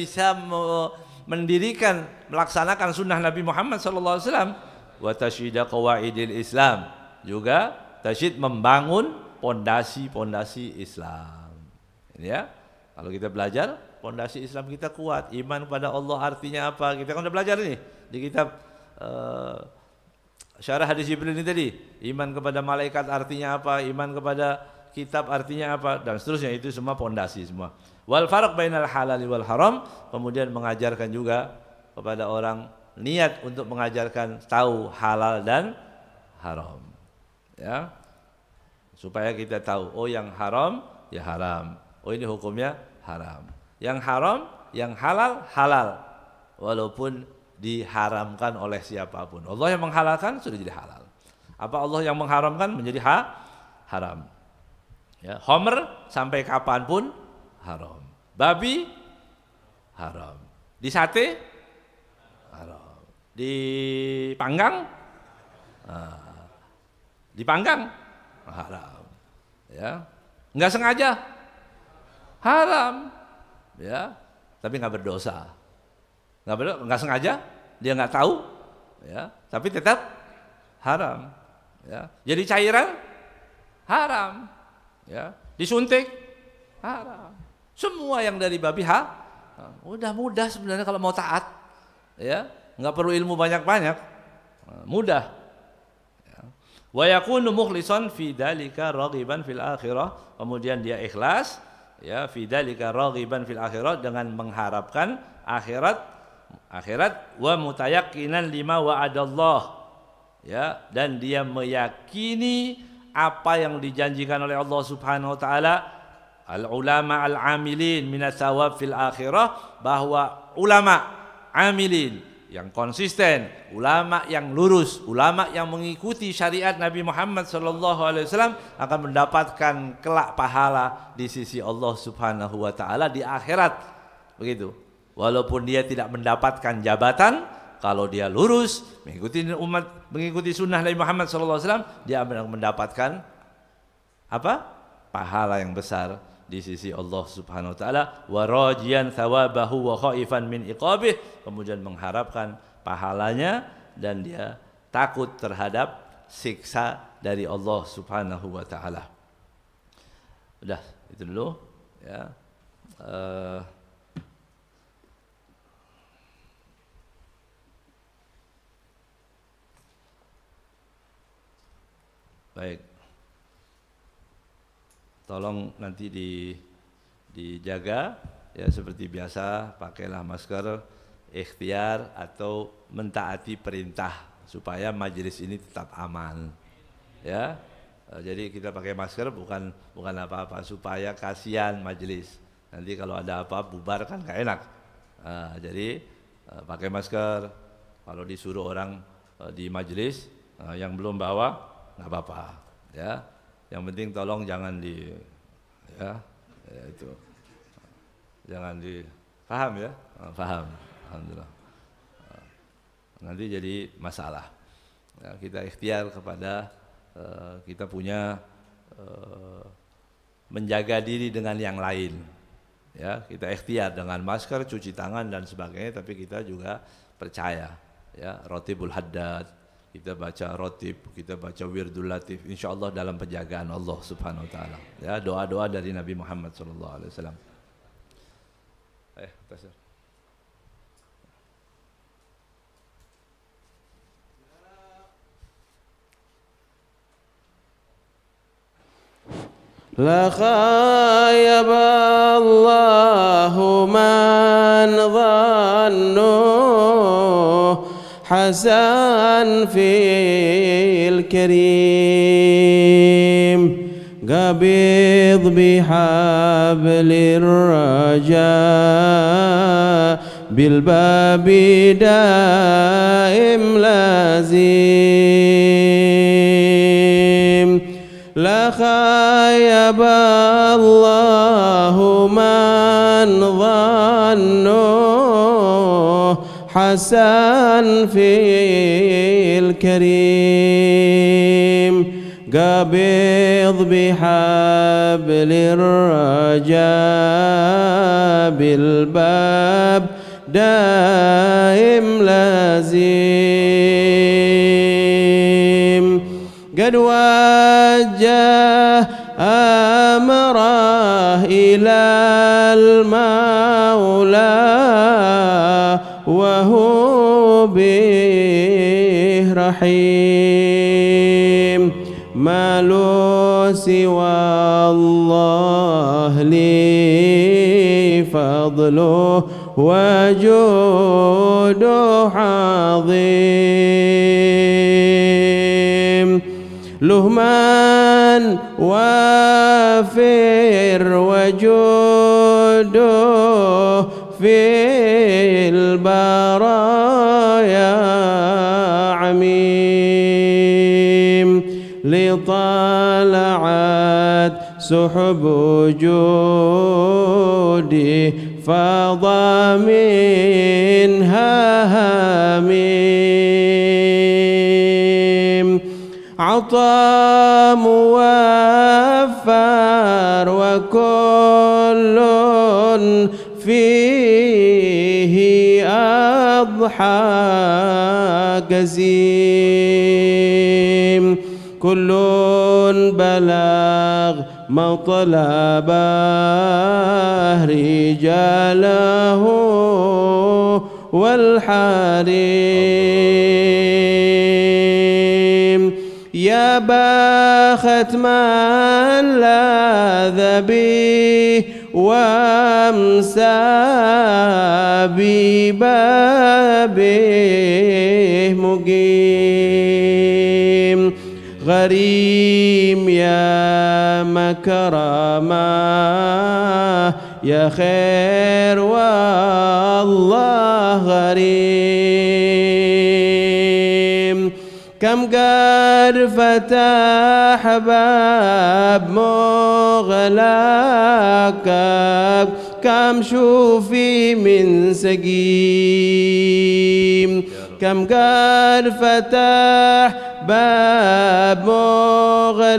mendirikan, melaksanakan sunnah Nabi Muhammad SAW. Wa tasyida qawaidil Islam, juga tasyid membangun pondasi-pondasi Islam. Ini ya. Kalau kita belajar, pondasi Islam kita kuat, iman kepada Allah artinya apa? Kita kan udah belajar nih di kitab Syarah Hadis Jibril ini tadi. Iman kepada malaikat artinya apa? Iman kepada kitab artinya apa? Dan seterusnya, itu semua pondasi semua. Wal farq bainal halal wal haram, kemudian mengajarkan juga kepada orang niat untuk mengajarkan tahu halal dan haram. Ya. Supaya kita tahu, oh yang haram ya haram. Oh ini hukumnya haram. Yang haram, yang halal, halal. Walaupun diharamkan oleh siapapun. Allah yang menghalalkan sudah jadi halal. Apa Allah yang mengharamkan menjadi haram. Ya, homer sampai kapanpun haram. Babi haram. Di sate haram. Dipanggang dipanggang haram. Ya. Enggak sengaja haram, ya, tapi nggak berdosa, nggak sengaja, dia nggak tahu, ya, tapi tetap haram, ya. Jadi cairan haram, ya, disuntik haram, semua yang dari babi udah mudah sebenarnya kalau mau taat, ya, nggak perlu ilmu banyak-banyak, mudah. Wa yakunu mukhlishan fi dzalika raghiban fil akhirah, kemudian dia ikhlas, ya, fi dzalika raghiban fil akhirah, dengan mengharapkan akhirat wa mutayaqqinan lima wa'adallah, ya, dan dia meyakini apa yang dijanjikan oleh Allah Subhanahu wa taala, al ulama al amilin minas thawab fil akhirah, bahwa ulama amilin yang konsisten, ulama yang lurus, ulama yang mengikuti syariat Nabi Muhammad SAW akan mendapatkan kelak pahala di sisi Allah Subhanahu wa taala di akhirat. Begitu. Walaupun dia tidak mendapatkan jabatan, kalau dia lurus mengikuti sunnah Nabi Muhammad SAW, dia akan mendapatkan apa? Pahala yang besar di sisi Allah Subhanahu wa taala, wa rajiyan thawabahu wa khaifan min iqabih, kemudian mengharapkan pahalanya dan dia takut terhadap siksa dari Allah Subhanahu wa taala. Udah, itu dulu, ya. Baik. tolong nanti dijaga ya, seperti biasa pakailah masker, ikhtiar atau mentaati perintah supaya majelis ini tetap aman ya. Jadi kita pakai masker bukan apa-apa, supaya kasihan majelis, nanti kalau ada apa bubar kan gak enak. Jadi pakai masker, kalau disuruh orang di majelis yang belum bawa nggak apa-apa ya, yang penting tolong jangan ya itu jangan paham ya, paham, alhamdulillah. Nanti jadi masalah ya, kita ikhtiar kepada kita punya menjaga diri dengan yang lain ya, kita ikhtiar dengan masker, cuci tangan dan sebagainya, tapi kita juga percaya ya, rotibul haddad, kita baca rotib, kita baca wirdul latif, insyaallah dalam penjagaan Allah subhanahu wa ta'ala ya, doa-doa dari Nabi Muhammad sallallahu alaihi wasallam. Tasir. لا خايب الله من ظنه حسن في الكريم قبض بحبل الرجاء بالباب دائم لازم لا خايب الله من ظنه حسن في الكريم قبض بحبل الرجاء بالباب دائم لازم قد وجه أمره إلى المولى وهو به رحيم ما له سوى الله لي فضله وجوده عظيم له من وافر وجوده في البرايا عميم لطلعت سحب وجودي فاض منها هميم عطى موفر وكل فيه أضحى جزيم كل بلغ مطلبه رجاله والحريم يا بخت من لاذ به وامسى ببابه مقيم غريم يا مكرمه يا خير والله غريم كم قد فتح باب مغلق كم شوفي من سقيم كم قد فتح باب مغلق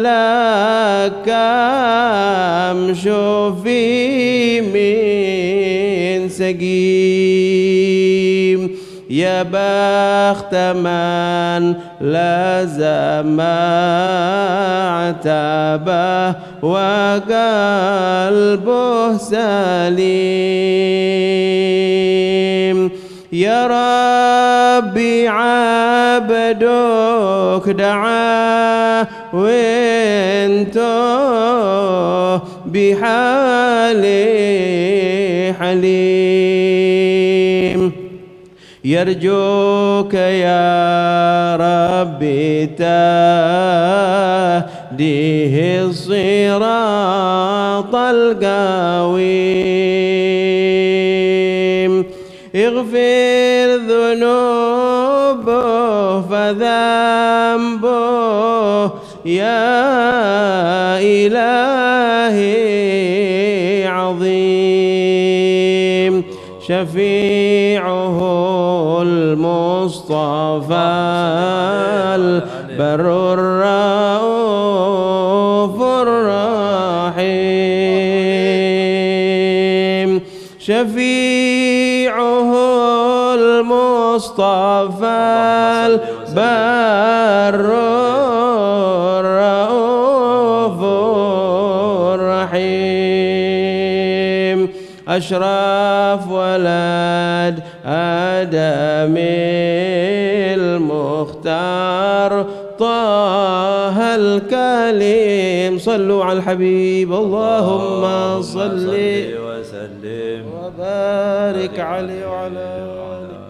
كم شوفي من سقيم يا بخت من لازم عتبه وقلبه سليم يا ربي عبدك دعا وانتو بحالي حليم يرجوك يا ربي تهديه الصراط القويم اغفر ذنوبه فذنبه يا إلهي عظيم شفيعه المصطفى البر الرؤوف الرحيم شفيعه المصطفى البر الرؤوف الرحيم أشرف ولد آدم المختار طه الكليم صلوا على الحبيب اللهم صل وسلم وبارك عليه وعلى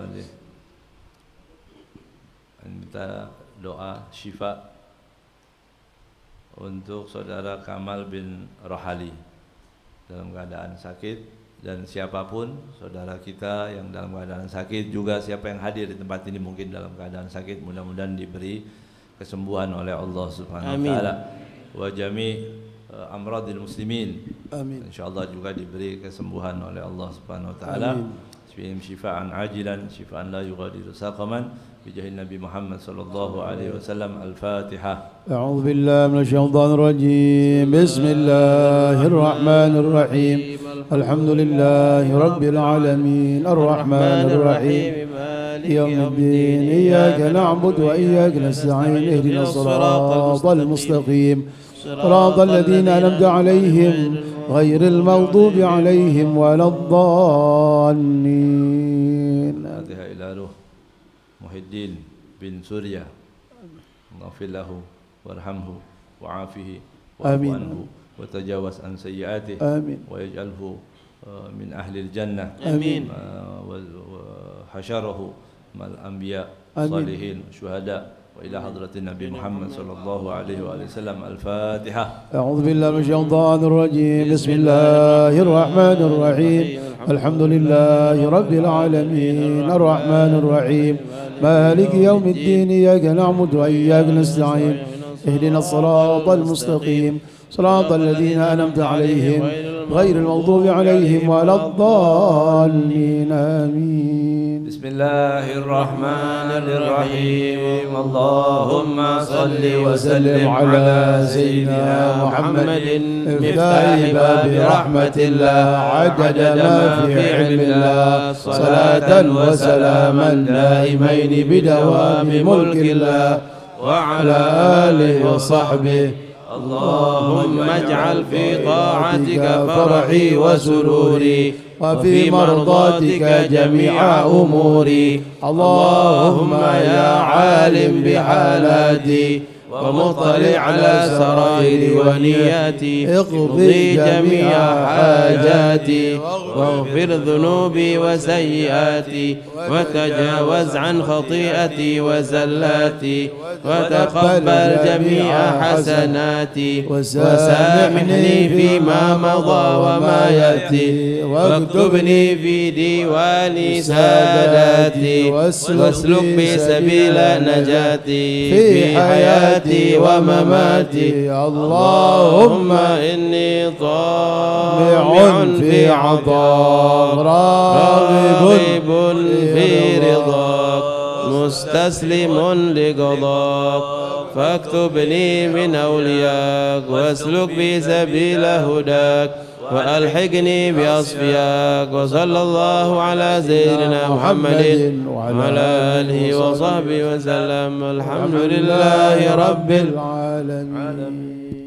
آله. Minta doa syifa untuk saudara Kamal bin Rohali dalam keadaan sakit, dan siapapun saudara kita yang dalam keadaan sakit, juga siapa yang hadir di tempat ini mungkin dalam keadaan sakit, mudah-mudahan diberi kesembuhan oleh Allah Subhanahu wa taala. Wa jami' amradil muslimin. Amin. Insyaallah juga diberi kesembuhan oleh Allah Subhanahu wa taala. Syifaan ajilan, syifaan la yughadiru saqaman. بجاه النبي محمد صلى الله عليه وسلم. الفاتحة. أعوذ بالله من الشيطان الرجيم. بسم الله الرحمن الرحيم. الحمد لله رب العالمين الرحمن الرحيم يوم الدين إياك نعبد وإياك نستعين اهدنا الصراط المستقيم صراط الذين أنعمت عليهم غير المغضوب عليهم ولا الضالين. الفاتحة إلى روح Muhyiddin bin Surya, Maghfir lahu warhamhu wa'afihi wa'fu anhu wa tajawaz an sayyi'atihi wa yaj'alhu min ahli al-jannah. Amin. Wa hasyarahu mal anbiya salihin syuhada wa ila hadratin Nabi Muhammad sallallahu alaihi wa sallam. Al-Fatihah. A'udzu billahi minasy syaithanir rajim. Bismillahir rahmanir rahim. Alhamdulillahi rabbil alamin arrahmanir rahim مالك يوم الدين إياك نعبد وإياك نستعين اهدنا الصراط المستقيم صراط الذين أنعمت عليهم غير المغضوب عليهم ولا الضالين. آمين. بسم الله الرحمن الرحيم. اللهم صل وسلم على سيدنا محمد مفتاح باب رحمة الله عدد ما في علم الله صلاة وسلاما دائمين بدوام ملك الله وعلى آله وصحبه. اللهم اجعل في طاعتك فرحي وسروري وفي مرضاتك جميع أموري. اللهم يا عالم بحالاتي ومطلع على سرائري ونياتي اقضي جميع حاجاتي واغفر ذنوبي وسيئاتي وتجاوز عن خطيئتي وزلاتي وتقبل جميع حسناتي وسامحني فيما مضى وما يأتي واكتبني في ديوان ساداتي واسلك بي سبيل نجاتي في حياتي ومماتي. اللهم إني طامع في عطاء راغب في رضاك مستسلم لقضاك فاكتبني من أولياك واسلك بي سبيل هداك وألحقني بأصفياك. وصلى الله على سيدنا محمد وعلى آله وصحبه وسلم. الحمد لله رب العالمين.